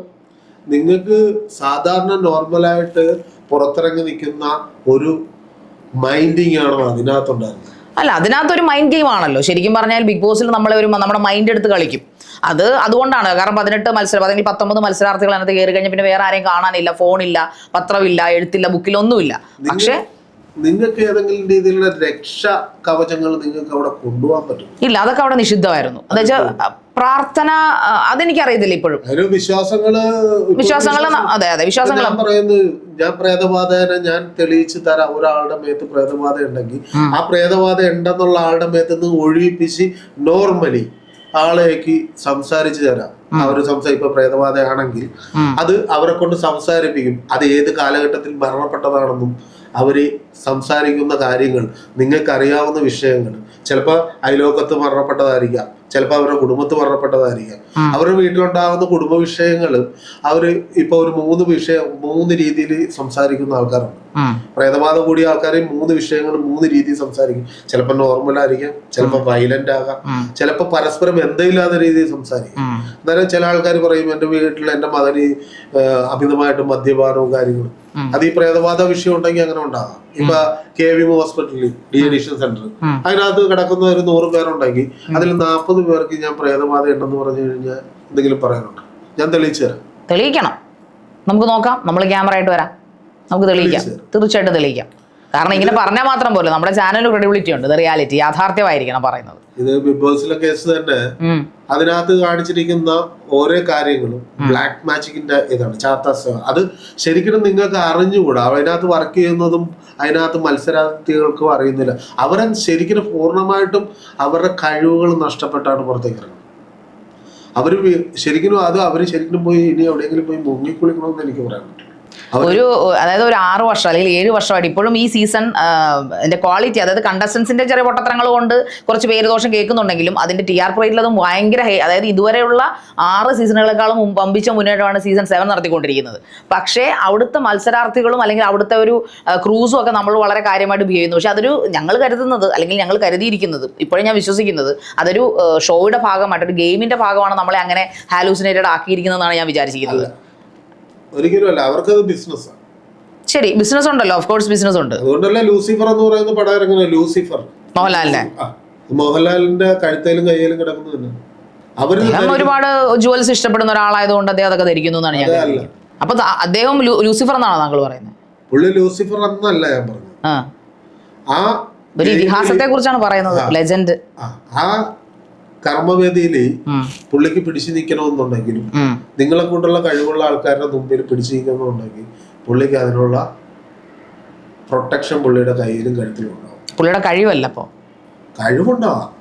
നിങ്ങൾക്ക് സാധാരണ നോർമലായിട്ട് പുറത്തിറങ്ങി നിൽക്കുന്ന ഒരു മൈൻഡിങ് ആണോ അതിനകത്തുണ്ടായിരുന്നത്? അല്ല, അതിനകത്തൊരു മൈൻഡ് ഗെയിം ആണല്ലോ. ശരിക്കും പറഞ്ഞാൽ ബിഗ് ബോസിൽ നമ്മുടെ മൈൻഡ് എടുത്ത് കളിക്കും. അതുകൊണ്ടാണ്. കാരണം 18 മത്സരാർത്ഥികൾ അതിനകത്ത് കയറി കഴിഞ്ഞാൽ പിന്നെ വേറെ ആരെയും കാണാനില്ല, ഫോണില്ല, പത്രമില്ല, എഴുത്തില്ല, ബുക്കില്ല, ഒന്നുമില്ല. പക്ഷേ നിങ്ങൾക്ക് ഏതെങ്കിലും രീതിയിലുള്ള രക്ഷാ കവചങ്ങൾ നിങ്ങൾക്ക് അവിടെ കൊണ്ടുപോകാൻ പറ്റും? ഇല്ല, അതൊക്കെ അവിടെ നിഷിദ്ധമായിരുന്നു. എന്ന് വെച്ചാൽ പ്രാർത്ഥന, അതെനിക്കറിയത്തില്ല ഇപ്പോഴും. വിശ്വാസങ്ങള് ഞാൻ പറയുന്നത്, ഞാൻ പ്രേതബാധനെ ഞാൻ തെളിയിച്ചു തരാം. ഒരാളുടെ മേത്ത് പ്രേതബാധ ഉണ്ടെങ്കിൽ ആ പ്രേതബാധ ഉണ്ടെന്നുള്ള ആളുടെ മേത്ത് നിന്ന് ഒഴിപ്പിച്ച് നോർമലി ആളേക്ക് സംസാരിച്ചു തരാം. അവര് ഇപ്പൊ പ്രേതബാധയാണെങ്കിൽ അത് അവരെ കൊണ്ട് സംസാരിപ്പിക്കും. അത് ഏത് കാലഘട്ടത്തിൽ മരണപ്പെട്ടതാണെന്നും അവര് സംസാരിക്കുന്ന കാര്യങ്ങൾ, നിങ്ങൾക്ക് അറിയാവുന്ന വിഷയങ്ങൾ, ചിലപ്പോൾ അയലോക്കത്ത് മരണപ്പെട്ടതായിരിക്കാം, ചിലപ്പോൾ അവരുടെ കുടുംബത്ത് മരണപ്പെട്ടതായിരിക്കാം. അവരുടെ വീട്ടിലുണ്ടാകുന്ന കുടുംബ വിഷയങ്ങളും അവര് ഇപ്പൊ ഒരു 3 രീതിയിൽ സംസാരിക്കുന്ന ആൾക്കാരുണ്ട്. പ്രേതബാധ കൂടിയ ആൾക്കാരെ 3 വിഷയങ്ങളും 3 രീതിയിൽ സംസാരിക്കും. ചിലപ്പോൾ നോർമൽ ആയിരിക്കാം, ചിലപ്പോൾ വയലന്റ് ആകാം, ചിലപ്പോൾ പരസ്പരം ബന്ധമില്ലാത്ത രീതിയിൽ സംസാരിക്കും. അന്നേരം ചില ആൾക്കാർ പറയും എന്റെ വീട്ടിൽ എന്റെ മകന് അമിതമായിട്ട് മദ്യപാനവും കാര്യങ്ങളും. അത് ഈ പ്രേതബാധ വിഷയം ഉണ്ടെങ്കിൽ അങ്ങനെ ഉണ്ടാകാം. ഇപ്പൊ KVM ഹോസ്പിറ്റലിൽ ഡീഅഡിക്ഷൻ സെന്റർ, അതിനകത്ത് കിടക്കുന്ന ഒരു 100 പേരുണ്ടെങ്കിൽ അതിൽ 40 പേർക്ക് ഞാൻ പ്രേതബാധ ഉണ്ടെന്ന് പറഞ്ഞു കഴിഞ്ഞാൽ എന്തെങ്കിലും പറയാനുണ്ട്? ഞാൻ തെളിയിച്ചു തരാം. തെളിയിക്കണം, നമുക്ക് നോക്കാം. നമ്മൾ ക്യാമറ ആയിട്ട് വരാം, നമുക്ക് തെളിയിക്കാം, തീർച്ചയായിട്ടും തെളിയിക്കാം. കാരണം ഇങ്ങനെ പറഞ്ഞാൽ മാത്രം പോലെ നമ്മുടെ ചാനലിന് ക്രെഡിബിലിറ്റി ഉണ്ട്. ഇത് റിയാലിറ്റി, യാഥാർത്ഥ്യമായിരിക്കണം പറയുന്നത്. ഇത് ബിഗ് ബോസിലെ കേസ് തന്നെ അതിനകത്ത് കാണിച്ചിരിക്കുന്ന ഓരോ കാര്യങ്ങളും ബ്ലാക്ക് മാജിക്കിന്റെ ഇതാണ്, ചാത്താസ്. അത് ശരിക്കും നിങ്ങൾക്ക് അറിഞ്ഞുകൂടാ. അതിനകത്ത് വർക്ക് ചെയ്യുന്നതും അതിനകത്ത് മത്സരാർത്ഥികൾക്കും അറിയുന്നില്ല. അവരെ ശരിക്കും പൂർണ്ണമായിട്ടും അവരുടെ കഴിവുകൾ നഷ്ടപ്പെട്ടാണ് പുറത്തേക്ക് ഇറങ്ങുന്നത്. അവര് ശരിക്കും പോയി ഇനി എവിടെയെങ്കിലും പോയി മുങ്ങിക്കുളിക്കണമെന്ന് എനിക്ക് പറയാൻ പറ്റും. അതായത് ഒരു 6 വർഷം അല്ലെങ്കിൽ 7 വർഷമായിട്ട് ഇപ്പോഴും ഈ സീസൺ ക്വാളിറ്റി, അതായത് കണ്ടസ്റ്റൻസിന്റെ ചെറിയ പൊട്ടത്തരങ്ങൾ കൊണ്ട് കുറച്ച് പേര് ദോഷം കേൾക്കുന്നുണ്ടെങ്കിലും അതിന്റെ TRP റേറ്റിൽ അതും ഭയങ്കര അതായത് ഇതുവരെയുള്ള 6 സീസണുകളെക്കാളും വമ്പിച്ച മുന്നേറ്റമാണ് സീസൺ 7 നടത്തിക്കൊണ്ടിരിക്കുന്നത്. പക്ഷേ അവിടുത്തെ മത്സരാർത്ഥികളും അല്ലെങ്കിൽ അവിടുത്തെ ഒരു ക്രൂസും ഒക്കെ നമ്മൾ വളരെ കാര്യമായിട്ട് ബിഹേവ് ചെയ്യുന്നു. പക്ഷെ അതൊരു ഞങ്ങൾ കരുതുന്നത് അല്ലെങ്കിൽ ഞങ്ങൾ കരുതിയിരിക്കുന്നത്, ഇപ്പോഴും ഞാൻ വിശ്വസിക്കുന്നത് അതൊരു ഷോയുടെ ഭാഗമായിട്ട് ഒരു ഗെയിമിന്റെ ഭാഗമാണ് നമ്മളെ അങ്ങനെ ഹാലൂസിനേറ്റഡ് ആക്കിയിരിക്കുന്നതെന്നാണ് ഞാൻ വിചാരിച്ചിരിക്കുന്നത്. ഒരിക്കലും അല്ല, അവർക്കത് ബിസിനസ്സാണ്. ശരി, ബിസിനസ് ഉണ്ടല്ലോ, ഓഫ് കോഴ്സ് ബിസിനസ് ഉണ്ട്. അതുകൊണ്ടല്ലേ ലൂസിഫർ എന്ന് പറയുന്ന പടം ഇറങ്ങുന്നത്. ലൂസിഫർ മോഹൻലാലിന്റെ കഴുത്തേലും കയ്യിലും കിടക്കുന്നു. അദ്ദേഹം ഒരുപാട് ജുവൽസ് ഇഷ്ടപ്പെടുന്ന ഒരാളായതുകൊണ്ട് അദ്ദേഹം അതൊക്കെ ധരിക്കുന്നു എന്നാണ് ഞാൻ പറയുന്നത്. അപ്പൊ അദ്ദേഹം ലൂസിഫർ എന്നാണോ താങ്കൾ പറയുന്നത്? പുള്ളി ലൂസിഫർ എന്നല്ല ഞാൻ പറഞ്ഞത്. ആ ഒരു ഇതിഹാസത്തെ കുറിച്ചാണ് പറയുന്നത്, ലെജൻഡ്. ആ കർമ്മവേദിയിൽ പുള്ളിക്ക് പിടിച്ചു നിൽക്കണമെന്നുണ്ടെങ്കിലും നിങ്ങളെ കൊണ്ടുള്ള കഴിവുള്ള ആൾക്കാരുടെ മുമ്പിൽ പിടിച്ചു നിൽക്കണമെന്നുണ്ടെങ്കിൽ പുള്ളിക്ക് അതിനുള്ള പ്രൊട്ടക്ഷൻ പുള്ളിയുടെ കയ്യിലും കഴുത്തിലും ഉണ്ടാവും. പുള്ളിയുടെ കഴിവല്ല, അപ്പോ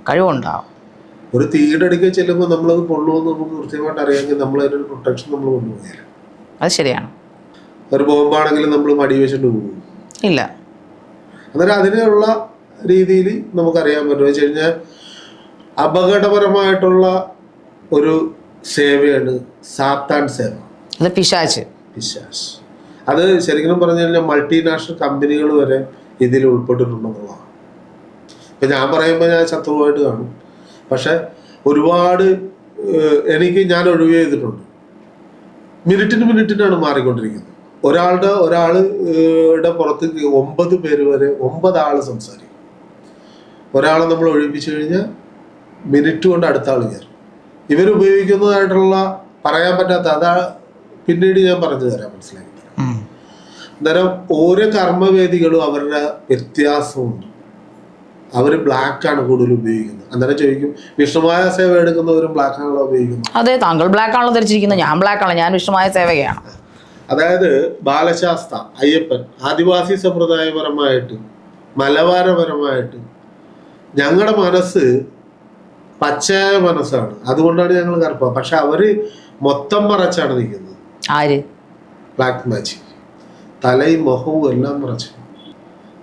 കഴിവുണ്ടാവാം. ഒരു തീയിടടിക്കാൻ ചെല്ലുമ്പോൾ നമ്മളത് കൊള്ളുമെന്ന് നമുക്ക് കൃത്യമായിട്ട് അറിയാമെങ്കിൽ നമ്മൾ അതിനൊരു പ്രൊട്ടക്ഷൻ നമ്മൾ കൊണ്ടുപോകില്ല. അത് ശരിയാണ്. ഒരു ബോംബാണെങ്കിലും നമ്മൾ മടി വെച്ചിട്ട് പോകും ഇല്ല. അന്നേരം അതിനുള്ള രീതിയിൽ നമുക്കറിയാൻ പറ്റും. വെച്ച് കഴിഞ്ഞാൽ അപകടപരമായിട്ടുള്ള ഒരു സേവയാണ് സാത്താൻ സേവ, പിശാച്. അത് ശരിക്കും പറഞ്ഞു കഴിഞ്ഞാൽ മൾട്ടിനാഷണൽ കമ്പനികൾ വരെ ഇതിൽ ഉൾപ്പെട്ടിട്ടുണ്ടെന്നുള്ളതാണ്. ഇപ്പം ഞാൻ പറയുമ്പോൾ ഞാൻ ശത്രുവായിട്ട് കാണും, പക്ഷെ ഒരുപാട് ഞാൻ ഒഴിവ് ചെയ്തിട്ടുണ്ട്. മിനിറ്റിനാണ് മാറിക്കൊണ്ടിരിക്കുന്നത്. ഒരാളുടെ പുറത്ത് 9 പേര് വരെ 9 ആള് സംസാരിക്കും. ഒരാളെ നമ്മൾ ഒഴിപ്പിച്ചു കഴിഞ്ഞാൽ മിനിറ്റ് കൊണ്ട് അടുത്ത ആൾ കയറും. ഇവരുപയോഗിക്കുന്നതായിട്ടുള്ള പറയാൻ പറ്റാത്ത അതാ പിന്നീട് ഞാൻ പറഞ്ഞു തരാം, മനസ്സിലാക്കി തരാം. അന്നേരം ഓരോ കർമ്മവേദികളും അവരുടെ വ്യത്യാസമുണ്ട്. അവർ ബ്ലാക്കാണ് കൂടുതൽ ഉപയോഗിക്കുന്നത്. അന്നേരം ചോദിക്കും, വിഷ്ണുമായ സേവ എടുക്കുന്നവരും ബ്ലാക്കാണല്ലോ ഉപയോഗിക്കുന്നത്? അതെ, താങ്കൾ ബ്ലാക്ക് ആണല്ലോ ധരിച്ചിരിക്കുന്നത്. ഞാൻ ബ്ലാക്ക് ആണ്, ഞാൻ വിഷ്ണുമായ സേവകയാണ്. അതായത് ബാലശാസ്ത്ര, അയ്യപ്പൻ, ആദിവാസി സമ്പ്രദായപരമായിട്ട് മലബാരപരമായിട്ട് ഞങ്ങളുടെ മനസ്സ് പച്ചയായ മനസ്സാണ്. അതുകൊണ്ടാണ് ഞങ്ങൾ കറുപ്പ. പക്ഷെ അവര് മൊത്തം മറച്ചാണ് നിൽക്കുന്നത്. ആര്? Black magic. തലയും മുഖവും എല്ലാം മറച്ചു,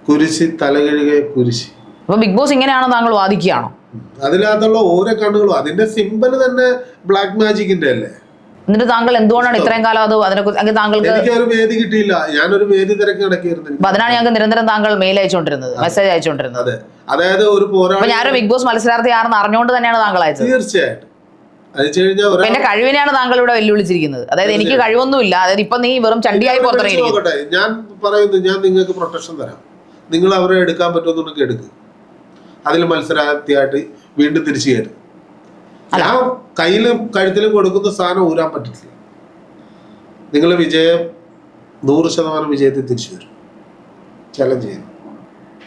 കുരിശി തലകഴുകെ കുരിശി. അപ്പൊ ബിഗ് ബോസ് ഇങ്ങനെയാണോ താങ്കൾ വാദിക്കുകയാണോ? അതിനകത്തുള്ള ഓരോ കണ്ണുകളും അതിന്റെ സിമ്പല് തന്നെ ബ്ലാക്ക് മാജിക്കിന്റെ അല്ലേ? എന്നിട്ട് താങ്കൾ എന്തുകൊണ്ടാണ് ഇത്രയും കാലം അത് അതിനെക്കുറിച്ച് താങ്കൾക്ക്? എനിക്കൊരു വേദി കിട്ടിയില്ല, ഞാനൊരു വേദി തിരക്കി നടക്കിയിരുന്നു. അതിനാണ് ഞങ്ങൾക്ക് നിരന്തരം താങ്കൾ മെയിൽ അയച്ചുകൊണ്ടിരുന്നത്, മെസ്സേജ് അയച്ചുകൊണ്ടിരുന്നത്. അതായത് ഒരു പോരാട്ടം. ഞാനൊരു ബിഗ് ബോസ് മത്സരാർത്ഥിയാണെന്ന് അറിഞ്ഞുകൊണ്ട് തന്നെയാണ് താങ്കൾ അയച്ചത്. തീർച്ചയായിട്ടും. എന്റെ കഴിവിനെയാണ് താങ്കൾ ഇവിടെ വെല്ലുവിളിച്ചിരിക്കുന്നത്. അതായത് എനിക്ക് കഴിവൊന്നുമില്ല, അതായത് ഇപ്പൊ നീ വെറും ചണ്ടിയായി പുറത്തിറങ്ങിയിരിക്കുന്നു. ഞാൻ പറയുന്നു, ഞാൻ നിങ്ങൾക്ക് പ്രൊട്ടക്ഷൻ തരാം. നിങ്ങൾ അവരെ എടുക്കാൻ പറ്റുമെന്നുണ്ടെങ്കിൽ എടുക്കുക. അതിൽ മത്സരാർത്ഥിയായിട്ട് വീണ്ടും തിരിച്ചു കയറും. ഞാൻ കയ്യിലും കഴുത്തിലും കൊടുക്കുന്ന സാധനം ഊരാൻ പറ്റില്ല. നിങ്ങൾ വിജയം 100% വിജയത്തിൽ തിരിച്ചു വരും. ചലഞ്ച് ചെയ്യുന്നു.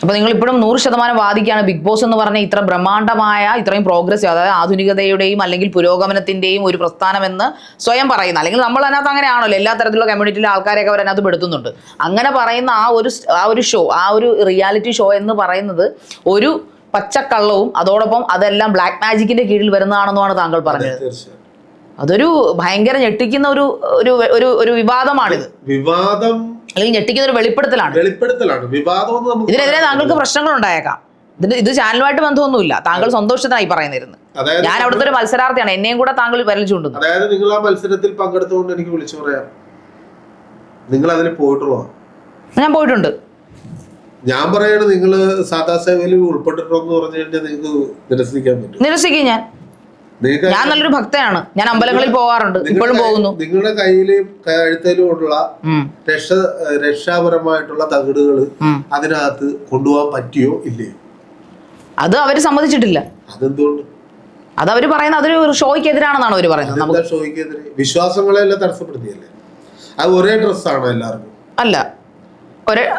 അപ്പൊ നിങ്ങൾ ഇപ്പോഴും 100% വാദിക്കുകയാണ് ബിഗ് ബോസ് എന്ന് പറഞ്ഞ ഇത്ര ബ്രഹ്മാണ്ഡമായ ഇത്രയും പ്രോഗ്രസീവ്, അതായത് ആധുനികതയുടെയും അല്ലെങ്കിൽ പുരോഗമനത്തിന്റെയും ഒരു പ്രസ്ഥാനമെന്ന് സ്വയം പറയുന്ന, അല്ലെങ്കിൽ നമ്മൾ അതിനകത്ത് അങ്ങനെയാണല്ലോ, എല്ലാ തരത്തിലുള്ള കമ്മ്യൂണിറ്റിയിലെ ആൾക്കാരെയൊക്കെ അവർ അതിനകത്ത് പെടുത്തുന്നുണ്ട്. അങ്ങനെ പറയുന്ന ആ ഒരു ഷോ, ആ ഒരു റിയാലിറ്റി ഷോ എന്ന് പറയുന്നത് ഒരു പച്ചക്കള്ളവും അതോടൊപ്പം അതെല്ലാം ബ്ലാക്ക് മാജിക്കിന്റെ കീഴിൽ വരുന്നതാണെന്നാണ് താങ്കൾ പറഞ്ഞത്. അതൊരു ഭയങ്കര ഞെട്ടിക്കുന്ന ഒരു വിവാദമാണിത്. വിവാദം അല്ലെങ്കിൽ ഞെട്ടിക്കുന്ന ഒരു വെളിപ്പെടുത്തലാണ്. വിവാദം. ഇതിനെതിരെ താങ്കൾക്ക് പ്രശ്നങ്ങൾ ഉണ്ടായേക്കാം. ഇത് ചാനലുമായിട്ട് ബന്ധമൊന്നുമില്ല, താങ്കൾ സന്തോഷത്തിനായി പറയുന്നിരുന്നു. ഞാൻ അവിടുത്തെ ഒരു മത്സരാർത്ഥിയാണ്, എന്നെയും കൂടെ താങ്കൾ വിരൽ ചൂണ്ടുന്നു. അതായത് നിങ്ങൾ ആ മത്സരത്തിൽ പങ്കെടുത്തുകൊണ്ട് എനിക്ക് വിളിച്ചു പറയാം, നിങ്ങൾ അതിൽ പോയിട്ടുള്ളോ? ഞാൻ പോയിട്ടുണ്ട്. ഞാൻ പറയണ നിങ്ങൾ സാധാ സേവയിൽ ഉൾപ്പെട്ടിട്ടുണ്ടോ എന്ന് പറഞ്ഞു കഴിഞ്ഞാൽ നിങ്ങൾക്ക് നിരസിക്കാൻ പറ്റും? നിരസിക്കും. ഞാൻ നല്ലൊരു ഭക്തനാണ്, ഞാൻ അമ്പലങ്ങളിൽ പോകാറുണ്ട്, ഇപ്പോഴും പോകുന്നു. നിങ്ങളുടെ കയ്യിലും കഴുത്തിലും ഉള്ള രക്ഷാപരമായിട്ടുള്ള തകിടുകൾ അതിനകത്ത് കൊണ്ടുപോകാൻ പറ്റിയോ ഇല്ലയോ? അത് അവര് സമ്മതിച്ചിട്ടില്ല. അതെന്തുകൊണ്ട്? അത് അവര് പറയുന്നത് അതൊരു ഷോയ്ക്ക് എതിരാണെന്നാണ് അവര് പറയുന്നത്. ഷോയ്ക്ക് എതിരെ വിശ്വാസങ്ങളെല്ലാം തടസ്സപ്പെടുത്തിയല്ലേ? അത് ഒരേ ഡ്രസ്സാണോ എല്ലാവർക്കും? അല്ല,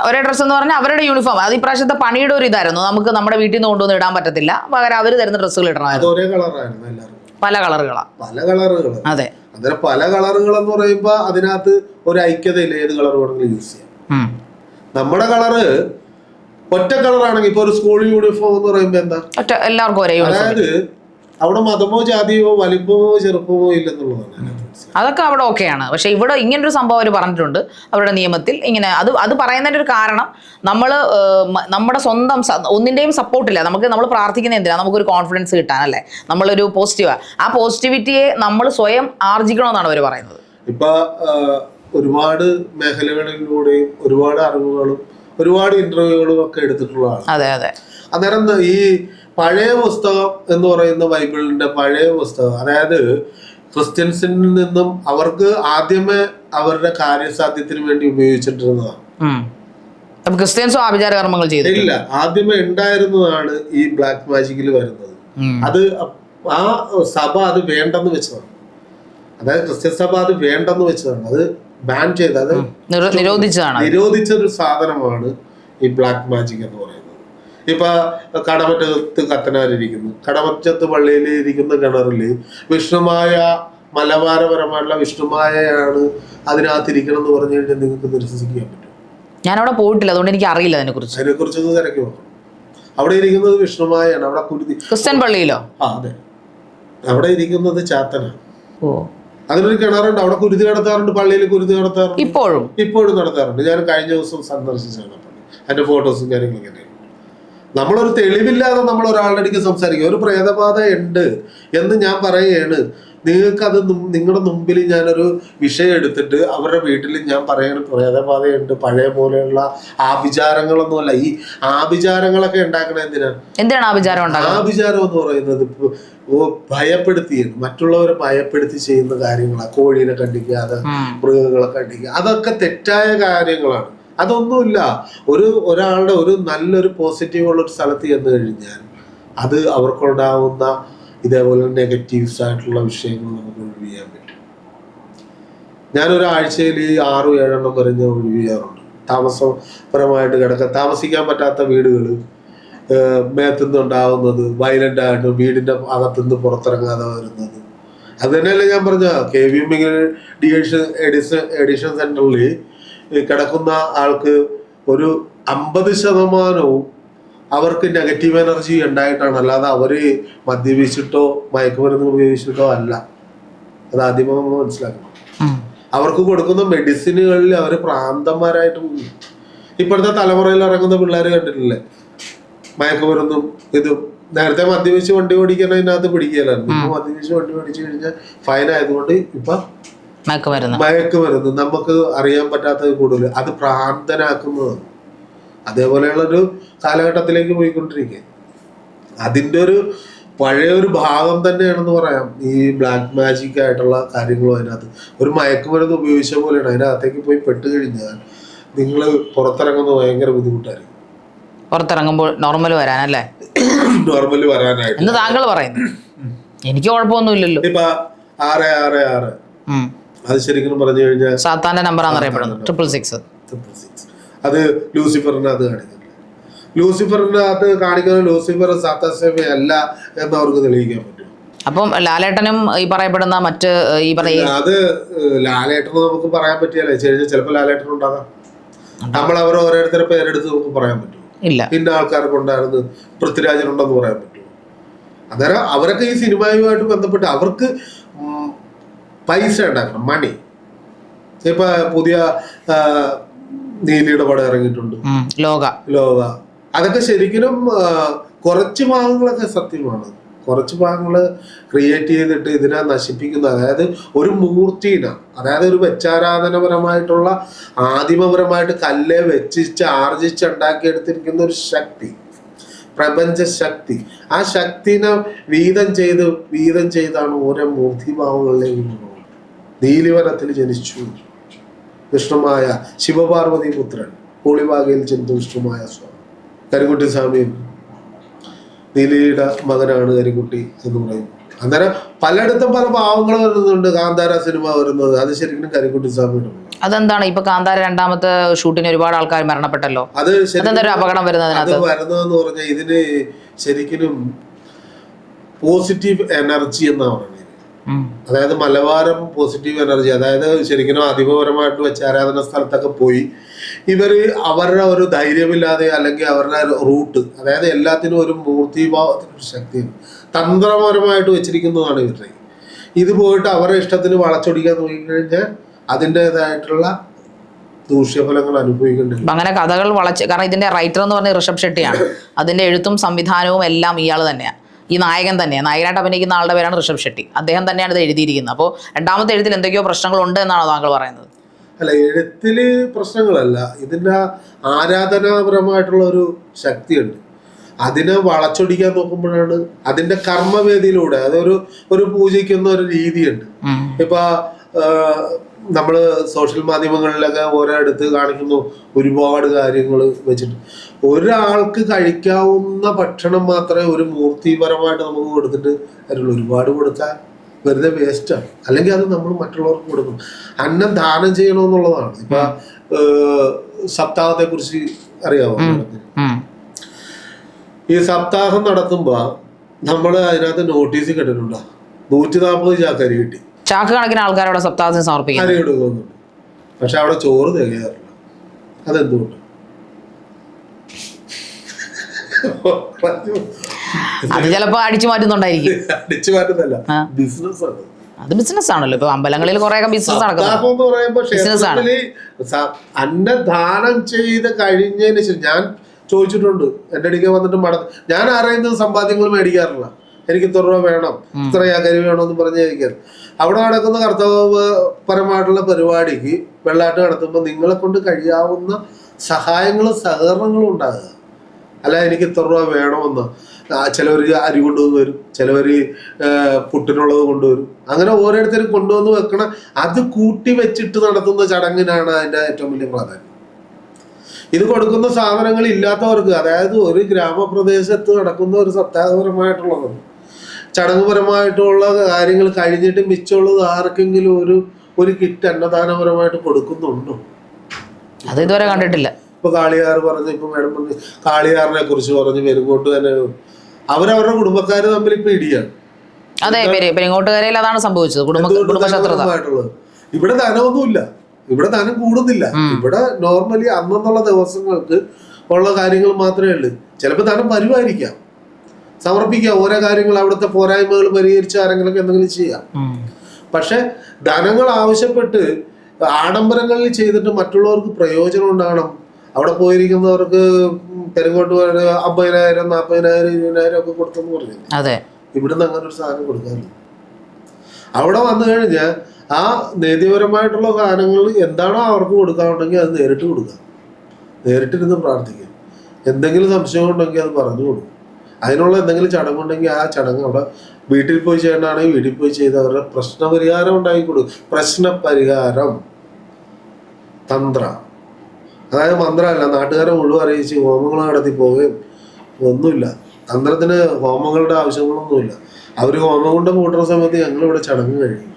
ഒരേ ഡ്രസ്സ് എന്ന് പറഞ്ഞാൽ അവരുടെ യൂണിഫോം. അത് ഇപ്രാവശ്യത്തെ പണിയുടെ ഒരു ഇതായിരുന്നു, നമുക്ക് നമ്മുടെ വീട്ടിൽ നിന്ന് കൊണ്ടുവന്ന് ഇടാൻ പറ്റത്തില്ല, പകരം അവര് തരുന്ന ഡ്രസ്സുകൾ ഇടണമായിരുന്നു. ഒരേ കളറായിരുന്നു എല്ലാവർക്കും? പല കളറുകളാ. പല കളറുകൾ. അതെ, അന്നേരം പല കളറുകൾ എന്ന് പറയുമ്പോ അതിനകത്ത് ഒരു ഐക്യതയില്ല, ഏത് കളർ വേണമെങ്കിലും യൂസ് ചെയ്യാം. നമ്മുടെ കളറ് ഒറ്റ കളറാണെങ്കിൽ ഇപ്പൊ ഒരു സ്കൂൾ യൂണിഫോം എന്ന് പറയുമ്പോ എന്താ എല്ലാവർക്കും ഒരേ യൂണിഫോം. അതായത് അവിടെ മതമോ ജാതിയോ വലിപ്പമോ ചെറുപ്പമോ ഇല്ലെന്നുള്ളതാണ്. അതൊക്കെ അവിടെ ഓക്കെയാണ്. പക്ഷെ ഇവിടെ ഇങ്ങനൊരു സംഭവം അവർ പറഞ്ഞിട്ടുണ്ട് അവരുടെ നിയമത്തിൽ. ഇങ്ങനെ അത് പറയുന്നതിൻ്റെ ഒരു കാരണം, നമ്മുടെ സ്വന്തം ഒന്നിൻ്റെയും സപ്പോർട്ടില്ല. നമ്മൾ പ്രാർത്ഥിക്കുന്ന എന്തിനാ? നമുക്കൊരു കോൺഫിഡൻസ് കിട്ടാനല്ലേ, നമ്മളൊരു പോസിറ്റീവാണ്. ആ പോസിറ്റിവിറ്റിയെ നമ്മൾ സ്വയം ആർജിക്കണമെന്നാണ് അവർ പറയുന്നത്. ഇപ്പൊ ഒരുപാട് മേഖലകളിലൂടെയും ഒരുപാട് അറിവുകളും ഒരുപാട് ഇന്റർവ്യൂകളും ഒക്കെ എടുത്തിട്ടുള്ളതാണ്. അതെ അതെ. അന്നേരം ഈ പഴയ പുസ്തകം എന്ന് പറയുന്ന ബൈബിളിന്റെ പഴയ പുസ്തകം, അതായത് ക്രിസ്ത്യൻസിൽ നിന്നും അവർക്ക് ആദ്യമേ അവരുടെ കാര്യസാധ്യത്തിന് വേണ്ടി ഉപയോഗിച്ചിട്ടിരുന്നതാണ്. ക്രിസ്ത്യൻസും ആഭിചാര കർമ്മങ്ങൾ ചെയ്തില്ല. ആദ്യമേ ഉണ്ടായിരുന്നതാണ് ഈ ബ്ലാക്ക് മാജിക്കിൽ വരുന്നത്. അത് ആ സഭ അത് വേണ്ടെന്ന് വെച്ചതാണ്. അതായത് ക്രിസ്ത്യൻ സഭ അത് വേണ്ടെന്ന് വെച്ചതാണ്, അത് ബാൻ ചെയ്ത്, അത് നിരോധിച്ചൊരു സാധനമാണ് ഈ ബ്ലാക്ക് മാജിക് എന്ന് പറയുന്നത്. ഇപ്പൊ കടമറ്റത്ത് കത്തനാരിരിക്കുന്നു, കടമറ്റത്ത് പള്ളിയിൽ ഇരിക്കുന്ന കിണറില് വിഷ്ണുമായ മലബാരപരമായിട്ടുള്ള വിഷ്ണുമായയാണ് അതിനകത്തിരിക്കണം എന്ന് പറഞ്ഞു കഴിഞ്ഞാൽ നിങ്ങൾക്ക് നിരസിക്കാൻ പറ്റും? ഞാൻ അവിടെ പോയിട്ടില്ല, അതുകൊണ്ട് എനിക്ക് അറിയില്ല അതിനെക്കുറിച്ച്. അതിനെക്കുറിച്ചൊന്ന് തിരക്കി നോക്കണം. അവിടെ ഇരിക്കുന്നത് വിഷ്ണുമായാണ്. അവിടെ ക്രിസ്ത്യൻ പള്ളിയിലോ? അതെ, അവിടെ ഇരിക്കുന്നത് ചാത്തനാണ്. അതിനൊരു കിണറുണ്ട്, അവിടെ കുരുതി നടത്താറുണ്ട്, പള്ളിയിൽ കുരുതി നടത്താറുണ്ട്, ഇപ്പോഴും നടത്താറുണ്ട്. ഞാൻ കഴിഞ്ഞ ദിവസം സന്ദർശിച്ചാണ് പള്ളി, അതിന്റെ ഫോട്ടോസും കാര്യങ്ങളൊക്കെ. നമ്മളൊരു തെളിവില്ലാതെ നമ്മൾ ഒരാളുടെ അടുക്ക് സംസാരിക്കുക, ഒരു പ്രേതബാധ ഉണ്ട് എന്ന് ഞാൻ പറയുകയാണ്, നിങ്ങൾക്കത് നിങ്ങളുടെ മുമ്പിൽ ഞാനൊരു വിഷയം എടുത്തിട്ട് അവരുടെ വീട്ടിൽ ഞാൻ പറയുന്ന പ്രേതബാധയുണ്ട്, പഴയ പോലെയുള്ള ആഭിചാരങ്ങളൊന്നുമല്ല. ഈ ആഭിചാരങ്ങളൊക്കെ ഉണ്ടാക്കണ എന്തിനാണ്? ആഭിചാരം എന്ന് പറയുന്നത് ഭയപ്പെടുത്തിയാണ്, മറ്റുള്ളവരെ ഭയപ്പെടുത്തി ചെയ്യുന്ന കാര്യങ്ങളാണ്. കോഴീനെ കണ്ടിക്കാതെ മൃഗങ്ങളെ കണ്ടിക്കുക, അതൊക്കെ തെറ്റായ കാര്യങ്ങളാണ്. അതൊന്നുമില്ല. ഒരാളുടെ ഒരു നല്ലൊരു പോസിറ്റീവുള്ള ഒരു സ്ഥലത്ത് ചെന്ന് കഴിഞ്ഞാൽ അത് അവർക്കുണ്ടാവുന്ന ഇതേപോലെ നെഗറ്റീവ്സ് ആയിട്ടുള്ള വിഷയങ്ങൾ നമുക്ക് ഒഴിവ് ചെയ്യാൻ പറ്റും. ഞാനൊരാഴ്ചയിൽ ഈ 6-7 വരെ ഞാൻ ഒഴിവ് ചെയ്യാറുണ്ട്. താമസപരമായിട്ട് താമസിക്കാൻ പറ്റാത്ത വീടുകൾ, മേത്തുനിന്നുണ്ടാവുന്നത്, വയലന്റ് ആയിട്ട് വീടിന്റെ അകത്തുനിന്ന് പുറത്തിറങ്ങാതെ വരുന്നത്. അത് തന്നെയല്ലേ ഞാൻ പറഞ്ഞ KVM എഡിഷൻ സെന്ററിൽ കിടക്കുന്ന ആൾക്ക് ഒരു 50% അവർക്ക് നെഗറ്റീവ് എനർജി ഉണ്ടായിട്ടാണ്, അല്ലാതെ അവര് മദ്യപിച്ചിട്ടോ മയക്കുമരുന്ന് ഉപയോഗിച്ചിട്ടോ അല്ല. അത് ആദ്യമേ നമ്മൾ മനസ്സിലാക്കണം. അവർക്ക് കൊടുക്കുന്ന മെഡിസിനുകളിൽ അവര് പ്രാന്തന്മാരായിട്ട് പോകും. ഇപ്പോഴത്തെ തലമുറയിൽ ഇറങ്ങുന്ന പിള്ളേർ കണ്ടിട്ടില്ലേ, മയക്കുമരുന്നും ഇതും. നേരത്തെ മദ്യപിച്ച് വണ്ടി ഓടിക്കുന്നതിനകത്ത് പിടിക്കലായിരുന്നു, ഇപ്പൊ മദ്യപിച്ച് വണ്ടി ഓടിച്ചു കഴിഞ്ഞാൽ ഫൈൻ ആയതുകൊണ്ട് ഇപ്പൊ മയക്കുമരുന്ന് നമുക്ക് അറിയാൻ പറ്റാത്തത് കൂടുതൽ, അത് ഭ്രാന്തനാക്കുന്നതാണ്. അതേപോലെയുള്ളൊരു കാലഘട്ടത്തിലേക്ക് പോയിക്കൊണ്ടിരിക്കുക. അതിൻ്റെ ഒരു പഴയൊരു ഭാഗം തന്നെയാണെന്ന് പറയാം ഈ ബ്ലാക്ക് മാജിക് ആയിട്ടുള്ള കാര്യങ്ങളും. അതിനകത്ത് ഒരു മയക്കുമരുന്ന് ഉപയോഗിച്ച പോലെയാണ്. അതിനകത്തേക്ക് പോയി പെട്ട് കഴിഞ്ഞാൽ നിങ്ങൾ പുറത്തിറങ്ങുന്നത് ഭയങ്കര ബുദ്ധിമുട്ടായിരിക്കും. പുറത്തിറങ്ങുമ്പോൾ നോർമൽ വരാനല്ലേ? നോർമൽ വരാനായിട്ട് എന്ന് താങ്കൾ പറയുന്നു. എനിക്ക് കുഴപ്പമൊന്നുമില്ലല്ലോ. ഇപ്പൊ 666 അത് ശരിക്കും പറഞ്ഞു കഴിഞ്ഞാൽ സാത്താന്റെ നമ്പറാണെന്ന് അറിയപ്പെടുന്നത് 666. അത് ലൂസിഫറിനകത്ത് കാണിക്കുന്നില്ല. ലൂസിഫറിനകത്ത് കാണിക്കുന്ന ലൂസിഫർ സാത്താൻ അല്ല എന്ന് അവർക്ക് തെളിയിക്കാൻ പറ്റും. അപ്പം ലാലേട്ടനും ഈ പറയപ്പെടുന്ന മറ്റ് അത് ലാലേട്ടൻ നമുക്ക് പറയാൻ പറ്റിയല്ലേ? ചിലപ്പോൾ ലാലേട്ടൻ ഉണ്ടാകാം. നമ്മൾ അവർ ഓരോരുത്തരെ പേരെടുത്ത് നമുക്ക് പറയാൻ പറ്റും. ഇല്ല, ഇന്ന ആൾക്കാർക്ക് ഉണ്ടായിരുന്നു, പൃഥ്വിരാജനുണ്ടെന്ന് പറയാൻ പറ്റുമോ? അന്നേരം അവരൊക്കെ ഈ സിനിമയുമായിട്ട് ബന്ധപ്പെട്ട് അവർക്ക് പൈസ ഉണ്ടാക്കണം, മണി. ഇപ്പൊ പുതിയ നീലിയുടെ പടം ഇറങ്ങിയിട്ടുണ്ട്, ലോക. അതൊക്കെ ശരിക്കും കുറച്ച് ഭാഗങ്ങളൊക്കെ സത്യമാണ്, കുറച്ച് ഭാഗങ്ങൾ ക്രിയേറ്റ് ചെയ്തിട്ട് ഇതിനെ നശിപ്പിക്കുന്ന, അതായത് ഒരു മൂർത്തിനെ, അതായത് ഒരു വെച്ചാരാധനപരമായിട്ടുള്ള ആദിമപരമായിട്ട് കല്ല് വെച്ചിച്ച് ആർജിച്ചുണ്ടാക്കിയെടുത്തിരിക്കുന്ന ഒരു ശക്തി, പ്രപഞ്ച ശക്തി, ആ ശക്തിനെ വീതം ചെയ്താണ് ഓരോ മൂർത്തിഭാവങ്ങളിലേക്ക് പോകുന്നത്. നീലിവനത്തിൽ ജനിച്ചു വിഷ്ണുമായ ശിവപാർവതി പുത്രൻ, കോളിവാകയിൽ ജനിച്ച വിഷ്ണുമായ സ്വാമി. കരിക്കുട്ടി സ്വാമിയും നീലിയുടെ മകനാണ് കരിക്കുട്ടി എന്ന് പറയും. അന്നേരം പലയിടത്തും പല ഭാവങ്ങൾ വരുന്നുണ്ട്. കാന്താര സിനിമ വരുന്നത് അത് ശരിക്കും കരിക്കുട്ടി സ്വാമിയുടെ. അതെന്താണ് ഇപ്പൊ കാന്താര രണ്ടാമത്തെ ഷൂട്ടിന് ഒരുപാട് ആൾക്കാർ മരണപ്പെട്ടല്ലോ, അത് അപകടം വരുന്നതെന്ന് പറഞ്ഞാൽ ഇതിന് ശരിക്കും പോസിറ്റീവ് എനർജി എന്നാ പറയുന്നത്. അതായത് മലബാരം പോസിറ്റീവ് എനർജി, അതായത് ശരിക്കും ആദിമപരമായിട്ട് വെച്ച് ആരാധന സ്ഥലത്തൊക്കെ പോയി ഇവര് അവരുടെ ഒരു ധൈര്യമില്ലാതെ അല്ലെങ്കിൽ അവരുടെ റൂട്ട്, അതായത് എല്ലാത്തിനും ഒരു മൂർത്തിഭാവത്തിനൊരു ശക്തിയാണ് തന്ത്രപരമായിട്ട് വെച്ചിരിക്കുന്നതാണ് ഇവരുടെ. ഇത് പോയിട്ട് അവരുടെ ഇഷ്ടത്തിന് വളച്ചൊടിക്കാൻ നോക്കിക്കഴിഞ്ഞാൽ അതിൻ്റെതായിട്ടുള്ള ദൂഷ്യഫലങ്ങൾ അനുഭവിക്കേണ്ടി. അങ്ങനെ കഥകൾ കാരണം ഇതിന്റെ റൈറ്റർ എന്ന് പറഞ്ഞ ഋഷഭ് ഷെട്ടിയാണ്. അതിന്റെ എഴുത്തും സംവിധാനവും എല്ലാം ഇയാൾ തന്നെയാണ്, ഈ നായകൻ തന്നെയാണ്. നായകനായിട്ട് അഭിനയിക്കുന്ന ആളുടെ പേരാണ് ഋഷഭ് ഷെട്ടി. അദ്ദേഹം തന്നെയാണ് ഇത് എഴുതിയിരിക്കുന്നത്. അപ്പോൾ രണ്ടാമത്തെ എഴുത്തിൽ എന്തൊക്കെയോ പ്രശ്നങ്ങളുണ്ട് എന്നാണോ താങ്കൾ പറയുന്നത്? അല്ല, എഴുത്തില് പ്രശ്നങ്ങളല്ല, ഇതിൻ്റെ ആരാധനാപരമായിട്ടുള്ള ഒരു ശക്തിയുണ്ട്. അതിനെ വളച്ചൊടിക്കാൻ നോക്കുമ്പോഴാണ് അതിന്റെ കർമ്മവേദിയിലൂടെ, അതൊരു പൂജിക്കുന്ന ഒരു രീതിയുണ്ട്. ഇപ്പൊ നമ്മള് സോഷ്യൽ മാധ്യമങ്ങളിലൊക്കെ ഓരോടുത്ത് കാണിക്കുന്നു ഒരുപാട് കാര്യങ്ങൾ വെച്ചിട്ട്. ഒരാൾക്ക് കഴിക്കാവുന്ന ഭക്ഷണം മാത്രമേ ഒരു മൂർത്തിപരമായിട്ട് നമുക്ക് കൊടുത്തിട്ട് അതിലുള്ള ഒരുപാട് കൊടുക്കാൻ വെറുതെ വേസ്റ്റാണ്. അല്ലെങ്കിൽ അത് നമ്മൾ മറ്റുള്ളവർക്ക് കൊടുക്കണം. അന്നം ദാനം ചെയ്യണമെന്നുള്ളതാണ്. ഇപ്പൊ സപ്താഹത്തെ കുറിച്ച് അറിയാമോ? ഈ സപ്താഹം നടത്തുമ്പോ നമ്മള് അതിനകത്ത് നോട്ടീസ് കിട്ടുന്നുണ്ടോ? 140 ചാക്ക് അരി കിട്ടി. ചാക്ക് കണക്കിന് ആൾക്കാരോട് സപ്താഹത്തിന് സമർപ്പിക്കും, അരി കൊടുക്കുന്നുണ്ട്. പക്ഷെ അവിടെ ചോറ് തികയാറില്ല. അതെന്തുകൊണ്ട്? അത് ചിലപ്പോ അടിച്ചു മാറ്റുന്നുണ്ടായിരിക്കും. അടിച്ചു മാറ്റുന്നല്ല, ബിസിനസ് ആണ്. അത് ബിസിനസ് ആണല്ലോ. ഇപ്പൊ അമ്പലങ്ങളിൽ കുറെ ബിസിനസ് നടക്കുന്നത്. അന്നദാനം ചെയ്ത് കഴിഞ്ഞതിന് ശേഷം ഞാൻ ചോദിച്ചിട്ടുണ്ട്, എൻ്റെ അടുക്ക വന്നിട്ട് ഞാൻ ആരെയും സമ്പാദ്യങ്ങൾ മേടിക്കാറില്ല. എനിക്ക് ഇത്ര രൂപ വേണം, ഇത്ര കരി വേണമെന്ന് പറഞ്ഞ് കഴിക്കാറ്. അവിടെ നടക്കുന്ന കർത്തവ്യപരമായിട്ടുള്ള പരിപാടിക്ക് വെള്ളാട്ട് നടത്തുമ്പോൾ നിങ്ങളെ കൊണ്ട് കഴിയാവുന്ന സഹായങ്ങളും സഹകരണങ്ങളും ഉണ്ടാകുക. അല്ല എനിക്ക് ഇത്ര രൂപ വേണമെന്ന്. ചിലവർ അരി കൊണ്ടുവന്ന് വരും, ചിലവർ പുട്ടിനുള്ളത് കൊണ്ടുവരും. അങ്ങനെ ഓരോരുത്തരും കൊണ്ടുവന്ന് വെക്കണം. അത് കൂട്ടി വെച്ചിട്ട് നടത്തുന്ന ചടങ്ങിനാണ് അതിൻ്റെ ഏറ്റവും വലിയ പ്രാധാന്യം. ഇത് കൊടുക്കുന്ന സാധനങ്ങൾ ഇല്ലാത്തവർക്ക്, അതായത് ഒരു ഗ്രാമപ്രദേശത്ത് നടക്കുന്ന ഒരു സപ്താഹപരമായിട്ടുള്ളത് ചടങ്ങുപരമായിട്ടുള്ള കാര്യങ്ങൾ കഴിഞ്ഞിട്ട് മിച്ചമുള്ളത് ആർക്കെങ്കിലും ഒരു കിറ്റ് അന്നദാനപരമായിട്ട് കൊടുക്കുന്നുണ്ടോ? അത് ഇതുവരെ കണ്ടിട്ടില്ല. ഇപ്പൊ കാളിയാർ പറഞ്ഞു, ഇപ്പൊ മേഡം പറഞ്ഞു കാളിയാറിനെ കുറിച്ച് പറഞ്ഞു. വരുമ്പോട്ട് തന്നെ അവരവരുടെ കുടുംബക്കാർ തമ്മിൽ ഇപ്പൊ ഇടിയാണ്. അതെ, പെരിങ്ങോട്ടുകരയിൽ അതാണ് സംഭവിച്ചത്. കുടുംബശത്രുതമായിട്ടുള്ളത്. ഇവിടെ ധനമൊന്നുമില്ല, ഇവിടെ ധനം കൂടുന്നില്ല. ഇവിടെ നോർമലി അന്നുള്ള ദിവസങ്ങൾക്ക് ഉള്ള കാര്യങ്ങൾ മാത്രമേ ഉള്ളൂ. ചിലപ്പോൾ ധനം വരുമായിരിക്കാം, സമർപ്പിക്കാം. ഓരോ കാര്യങ്ങൾ അവിടുത്തെ പോരായ്മകൾ പരിഹരിച്ച് ആരെങ്കിലും എന്തെങ്കിലും ചെയ്യാം. പക്ഷെ ധനങ്ങൾ ആവശ്യപ്പെട്ട് ആഡംബരങ്ങളിൽ ചെയ്തിട്ട് മറ്റുള്ളവർക്ക് പ്രയോജനം ഉണ്ടാകണം. അവിടെ പോയിരിക്കുന്നവർക്ക് പെരുങ്ങോട്ട് 50,000, 40,000, 20,000 ഒക്കെ കൊടുത്തെന്ന് പറഞ്ഞു. ഇവിടുന്ന് അങ്ങനെ ഒരു സാധനം കൊടുക്കാറില്ല. അവിടെ വന്നു കഴിഞ്ഞാൽ ആ നീതിപരമായിട്ടുള്ള സാധനങ്ങൾ എന്താണോ അവർക്ക് കൊടുക്കാനുണ്ടെങ്കിൽ അത് നേരിട്ട് കൊടുക്കാം, നേരിട്ടിരുന്ന് പ്രാർത്ഥിക്കാം. എന്തെങ്കിലും സംശയം ഉണ്ടെങ്കിൽ അത് പറഞ്ഞു കൊടുക്കും. അതിനുള്ള എന്തെങ്കിലും ചടങ്ങുണ്ടെങ്കിൽ ആ ചടങ്ങ് അവിടെ വീട്ടിൽ പോയി ചെയ്യേണ്ടതാണെങ്കിൽ വീട്ടിൽ പോയി ചെയ്ത് അവരുടെ പ്രശ്നപരിഹാരം ഉണ്ടാക്കി കൊടുക്കും. പ്രശ്നപരിഹാരം തന്ത്ര, അതായത് മന്ത്രമല്ല. നാട്ടുകാരെ മുഴുവൻ അറിയിച്ച് ഹോമങ്ങൾ നടത്തി പോവുകയും ഒന്നുമില്ല. തന്ത്രത്തിന് ഹോമങ്ങളുടെ ആവശ്യങ്ങളൊന്നുമില്ല. അവർ ഹോമം കൊണ്ട് കൂട്ടുന്ന സമയത്ത് ഞങ്ങളിവിടെ ചടങ്ങ് കഴിയും.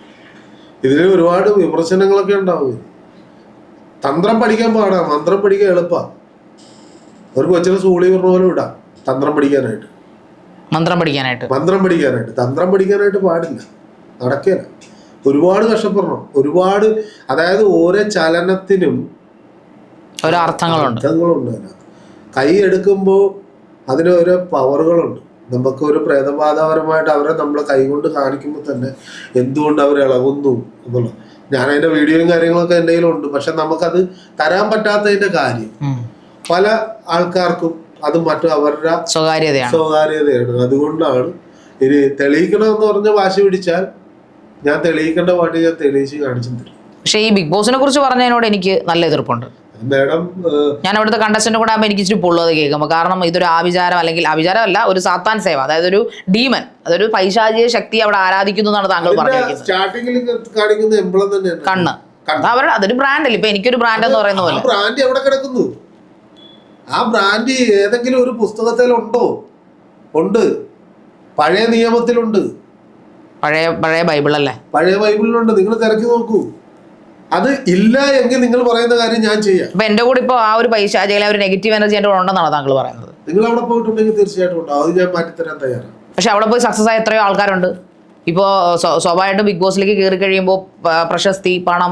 ഇതിൽ ഒരുപാട് വിമർശനങ്ങളൊക്കെ ഉണ്ടാവും. തന്ത്രം പഠിക്കാൻ പാടാ, മന്ത്രം പഠിക്കാൻ എളുപ്പമാണ്. ഒരു കൊച്ചിനെ സ്കൂളിൽ പറഞ്ഞ പോലെ വിടാം തന്ത്രം പഠിക്കാനായിട്ട്. മന്ത്രം പഠിക്കാനായിട്ട് തന്ത്രം പഠിക്കാനായിട്ട് പാടില്ല, നടക്കില്ല. ഒരുപാട് കഷ്ടപ്പെടണം. ഒരുപാട്, അതായത് ഓരോ ചലനത്തിനും ഓരോ അർത്ഥങ്ങളുണ്ട്. അതിനകത്ത് കൈ എടുക്കുമ്പോൾ അതിന് ഓരോ പവറുകളുണ്ട്. നമുക്ക് ഒരു പ്രേതബാധപരമായിട്ട് അവരെ നമ്മളെ കൈകൊണ്ട് കാണിക്കുമ്പോൾ തന്നെ എന്തുകൊണ്ട് അവർ ഇളകുന്നു എന്നുള്ളത്. ഞാൻ അതിന്റെ വീഡിയോയും കാര്യങ്ങളൊക്കെ എൻ്റെ കയ്യിലുണ്ട്. പക്ഷെ നമുക്കത് തരാൻ പറ്റാത്തതിന്റെ കാര്യം പല ആൾക്കാർക്കും അത് മറ്റും അവരുടെ സ്വകാര്യതയാണ്. അതുകൊണ്ടാണ് ഇനി തെളിയിക്കണമെന്ന് പറഞ്ഞ് വാശി പിടിച്ചാൽ ഞാൻ തെളിയിക്കേണ്ട പാട്ട് ഞാൻ തെളിയിച്ച് കാണിച്ചു തരും. പക്ഷേ ഈ ബിഗ് ബോസിനെ കുറിച്ച് പറഞ്ഞതിനോട് എനിക്ക് നല്ല എതിർപ്പുണ്ട്. മാഡം, ഞാൻ അവിടുത്തെ കണ്ടസ്റ്റന്റ് കൂടെ ആകുമ്പോൾ എനിക്ക് ഇച്ചിരി പൊള്ളുന്നത് കേൾക്കുമ്പോൾ. കാരണം ഇതൊരു ആഭിചാരം, അല്ലെങ്കിൽ ആഭിചാരമല്ല, ഒരു സാത്താൻ സേവ, അതായത് ഒരു ഡീമൻ, അതൊരു പൈശാചിക ശക്തി അവിടെ ആരാധിക്കുന്നു എന്നാണ് താങ്കൾ പറഞ്ഞിരിക്കുന്നത്. സ്റ്റാർട്ടിങ്ങിൽ കാണിക്കുന്ന എംബ്ലം തന്നെയാണ് കണ്ണ്. അവരുടെ അതൊരു ബ്രാൻഡല്ലേ. ഇപ്പൊ എനിക്കൊരു ബ്രാൻഡ് എന്ന് പറയുന്ന പോലെ. ബ്രാൻഡ് എവിടെ കിടക്കുന്നു? ആ ബ്രാൻഡ് ഏതെങ്കിലും ഒരു പുസ്തകത്തിലുണ്ടോ? ഉണ്ട്, പഴയ നിയമത്തിലുണ്ട്, പഴയ ബൈബിളല്ലേ? പഴയ ബൈബിളിലുണ്ട്. നിങ്ങൾ തിരക്കി നോക്കൂ. അത് ഇല്ല എങ്കിൽ നിങ്ങൾ പറയുന്ന കാര്യം ഞാൻ ചെയ്യാം. അപ്പൊ എന്റെ കൂടെ ഇപ്പൊ ആ ഒരു പൈശാചിക, ഒരു നെഗറ്റീവ് എനർജി എന്റെ കൂടെ ഉണ്ടെന്നാണ് താങ്കൾ പറയുന്നത്? നിങ്ങൾ അവിടെ പോയിട്ടുണ്ടെങ്കിൽ തീർച്ചയായിട്ടും ഉണ്ടാവും. അത് ഞാൻ മാറ്റിത്തരാൻ തയ്യാറാണ്. പക്ഷെ അവിടെ പോയി സക്സസ് ആയ എത്രയോ ആൾക്കാരുണ്ട്. ഇപ്പോൾ സ്വാഭാവികമായിട്ടും ബിഗ് ബോസിലേക്ക് കയറി കഴിയുമ്പോൾ പ്രശസ്തി, പണം,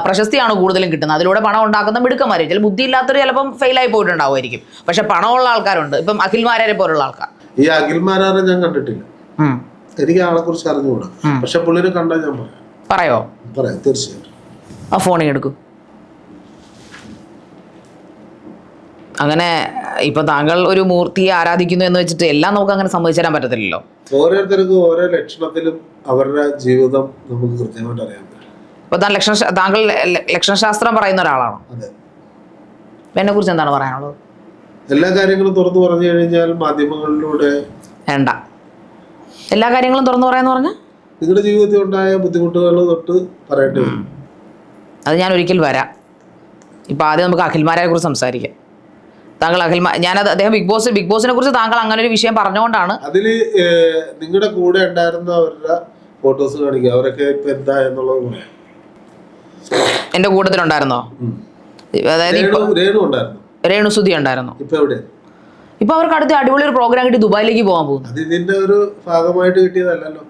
പ്രശസ്തിയാണ് കൂടുതലും കിട്ടുന്നത്. അതിലൂടെ പണം ഉണ്ടാക്കുന്ന മിടുക്കന്മാർ, ചില ബുദ്ധിയില്ലാത്തവർ ചിലപ്പം ഫെയിലായി പോയിട്ടുണ്ടാവുമായിരിക്കും. പക്ഷെ പണമുള്ള ആൾക്കാരുണ്ട്. ഇപ്പം അഖിൽമാരെ പോലുള്ള ആൾക്കാർ. ഈ അഖിൽമാരെ ഞാൻ കണ്ടിട്ടില്ല, എനിക്ക് ആളെ കുറിച്ച് അറിഞ്ഞുകൂടാ. പക്ഷെ പുള്ളിനെ കണ്ടാൽ ഞാൻ പറയാം തീർച്ചയായിട്ടും. ആ ഫോണിൽ എടുക്കും. അങ്ങനെ ഇപ്പൊ താങ്കൾ ഒരു മൂർത്തിയെ ആരാധിക്കുന്നു എന്ന് വെച്ചിട്ട് എല്ലാം നമുക്ക് അങ്ങനെ സമ്മതിച്ചു തരാൻ പറ്റത്തില്ലല്ലോ. ഓരോരുത്തർക്കും ഓരോ ലക്ഷണത്തിലും അവരുടെ ജീവിതം നമുക്ക് കൃത്യമായിട്ട് അറിയാൻ പറ്റും. ഇപ്പൊ താങ്കൾ ലക്ഷണശാസ്ത്രം പറയുന്ന ഒരാളാണോ? അതെ. എന്നെ കുറിച്ച് എന്താണ് പറയാനുള്ളത്? എല്ലാ കാര്യങ്ങളും തുറന്നു പറഞ്ഞു കഴിഞ്ഞാൽ മാധ്യമങ്ങളിലൂടെ വേണ്ട. എല്ലാ കാര്യങ്ങളും തുറന്നു പറയാന്ന് പറഞ്ഞാൽ നിങ്ങളുടെ ജീവിതത്തിൽ ഉണ്ടായ ബുദ്ധിമുട്ടുകൾ തൊട്ട് പറയേണ്ടി വരും. അത് ഞാൻ ഒരിക്കൽ വരാം. ഇപ്പൊ ആദ്യം നമുക്ക് അഖിൽമാരെ കുറിച്ച് സംസാരിക്കാം. താങ്കൾ ഞാനത് അദ്ദേഹം ബിഗ് ബോസിനെ കുറിച്ച് താങ്കൾ അങ്ങനെ ഒരു വിഷയം പറഞ്ഞുകൊണ്ടാണ്. അതില് നിങ്ങളുടെ കൂടെ ഉണ്ടായിരുന്നവരുടെ ഫോട്ടോസ് കാണിക്കുക. അവരൊക്കെ ഇപ്പൊ എന്താ എന്നുള്ളത് പറയാം. എന്റെ കൂട്ടത്തിലുണ്ടായിരുന്നോ? അതായത് രേണുസുതി ഉണ്ടായിരുന്നു. ഇപ്പൊ എവിടെ? ഇപ്പൊ അവർക്ക് അടുത്ത് അടിപൊളി ഒരു പ്രോഗ്രാം കിട്ടി ദുബായിലേക്ക് പോകാൻ പോകുന്നു. അത് ഇതിന്റെ ഒരു ഭാഗമായിട്ട് കിട്ടിയതല്ലല്ലോ,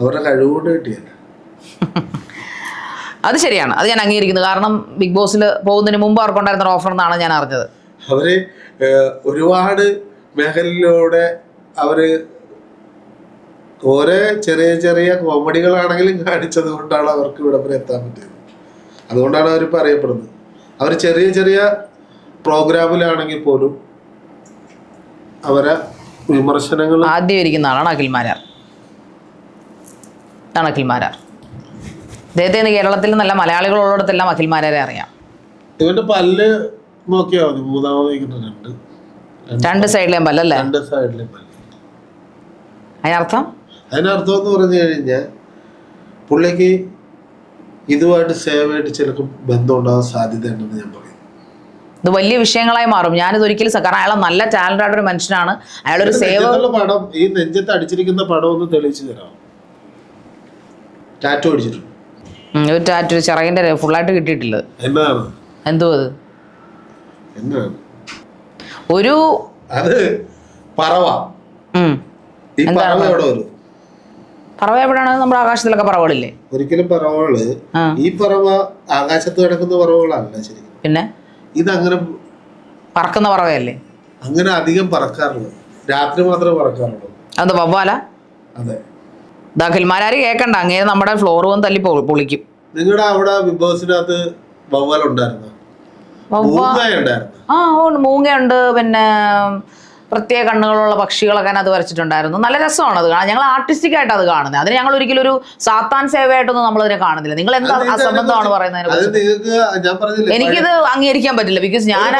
അവരുടെ കഴിവുകൊണ്ട് കിട്ടിയല്ല. അത് ശരിയാണ്, അത് ഞാൻ അംഗീകരിക്കുന്നു. കാരണം ബിഗ് ബോസിൽ പോകുന്നതിന് മുമ്പ് അവർക്കുണ്ടായിരുന്ന ഓഫർ എന്നാണ് ഞാൻ അറിഞ്ഞത്. അവര് ഒരുപാട് മേഖലയിലൂടെ അവര് ഓരോ ചെറിയ ചെറിയ കോമഡികളാണെങ്കിലും കാണിച്ചത് കൊണ്ടാണ് അവർക്ക് ഇവിടെ വരെ എത്താൻ പറ്റിയത്. അതുകൊണ്ടാണ് അവരിപ്പോൾ അറിയപ്പെടുന്നത്. അവർ ചെറിയ ചെറിയ പ്രോഗ്രാമിലാണെങ്കിൽ പോലും അവരെ വിമർശനങ്ങൾ ആദ്യം ഇരിക്കുന്ന ആളാണ് അഖിൽമാരാർ. അഖിൽമാരാർ അദ്ദേഹത്തെ കേരളത്തിൽ നല്ല മലയാളികളുള്ളിടത്തെല്ലാം അഖിൽമാരെ അറിയാം. ഇവന്റെ പല്ല് നോക്കിയാൽ മതി. മൂന്നാമത് രണ്ട് സൈഡിലെയും പല്ലല്ലേ? രണ്ട് സൈഡിലെയും പല്ല്. അതിനർത്ഥം എന്ന് പറഞ്ഞു കഴിഞ്ഞാൽ പുള്ളിക്ക് ഇതുമായിട്ട് സേവയായിട്ട് ചിലപ്പോൾ ബന്ധം ഉണ്ടാകാൻ സാധ്യതയുണ്ടെന്ന് ഞാൻ പറയും. ഇത് വലിയ വിഷയങ്ങളായി മാറും. ഞാനിത് ഒരിക്കലും കാരണം അയാൾ നല്ല ടാലന്റ് ആയിട്ടൊരു മനുഷ്യനാണ്. അയാളൊരു പടം, ഈ നെഞ്ചത്ത് അടിച്ചിരിക്കുന്ന പടം ഒന്ന് തെളിയിച്ചു തരാം. ടാറ്റു അടിച്ചിട്ടുണ്ട്. ഒരു ടാറ്റു ചിറകിന്റെ ഫുള്ളായിട്ട് കിട്ടിയിട്ടില്ല. എന്താണ്? എന്തോ അത് എന്താണ്? ഒരു അത് പറവ. ഈ പറവ എവിടെ വരും? പറവ എവിടെയാണ്? നമ്മുടെ ആകാശത്തിലൊക്കെ പറവകളില്ലേ? ഒരിക്കലും പറവകള്, ഈ പറവ ആകാശത്ത് കിടക്കുന്ന പറവകളല്ല ശരിക്കും. പിന്നെ ഇതങ്ങനെ പറക്കുന്ന പറവയല്ലേ? അങ്ങനെ അധികം പറക്കാറുള്ളൂ, രാത്രി മാത്രമേ പറക്കാറുള്ളൂ. അത് വവ്വാല? അതെ. അഖിൽമാരാര് കേക്കണ്ട, അങ്ങനെ നമ്മുടെ ഫ്ലോർ വന്ന് തല്ലി പൊളിക്കും. നിങ്ങളുടെ അവിടെ ബിഗ് ബോസിനകത്ത് വവ്വാൽ ഉണ്ടായിരുന്നു? മൂങ്ങയുണ്ട്, പിന്നെ പ്രത്യേക കണ്ണുകളുള്ള പക്ഷികളൊക്കെ അതിനകത്ത് വരച്ചിട്ടുണ്ടായിരുന്നു. നല്ല രസമാണ് അത് കാണാൻ. ഞങ്ങൾ ആർട്ടിസ്റ്റിക് ആയിട്ട് അത് കാണുന്നത്. അതിന് ഞങ്ങൾ ഒരിക്കലും ഒരു സാത്താൻ സേവയായിട്ടൊന്നും നമ്മൾ അതിനെ കാണുന്നില്ല. നിങ്ങൾ എന്താ അസംബന്ധമാണ് പറയുന്നത്? എനിക്കിത് അംഗീകരിക്കാൻ പറ്റില്ല. ബിക്കോസ് ഞാൻ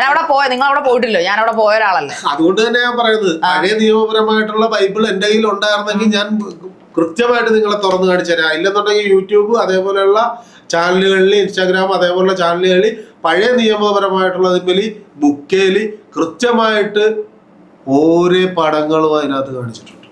അവിടെ നിങ്ങൾ അവിടെ പോയിട്ടില്ലോ, ഞാൻ അവിടെ പോയ ഒരാളല്ല. അതുകൊണ്ട് തന്നെ ഞാൻ പറയുന്നത്, പഴയ നിയമപരമായിട്ടുള്ള ബൈബിൾ എന്റെ കയ്യിൽ ഉണ്ടായിരുന്നെങ്കിൽ ഞാൻ കൃത്യമായിട്ട് നിങ്ങളെ തുറന്നു കാണിച്ചു തരാം. ഇല്ലെന്നുണ്ടെങ്കിൽ യൂട്യൂബ് അതേപോലെയുള്ള ചാനലുകളിൽ, ഇൻസ്റ്റാഗ്രാം അതേപോലുള്ള ചാനലുകളിൽ പഴയ നിയമപരമായിട്ടുള്ളതിൽ ബുക്കേല് കൃത്യമായിട്ട് ഓരോ പടങ്ങളും അതിനകത്ത് കാണിച്ചിട്ടുണ്ട്.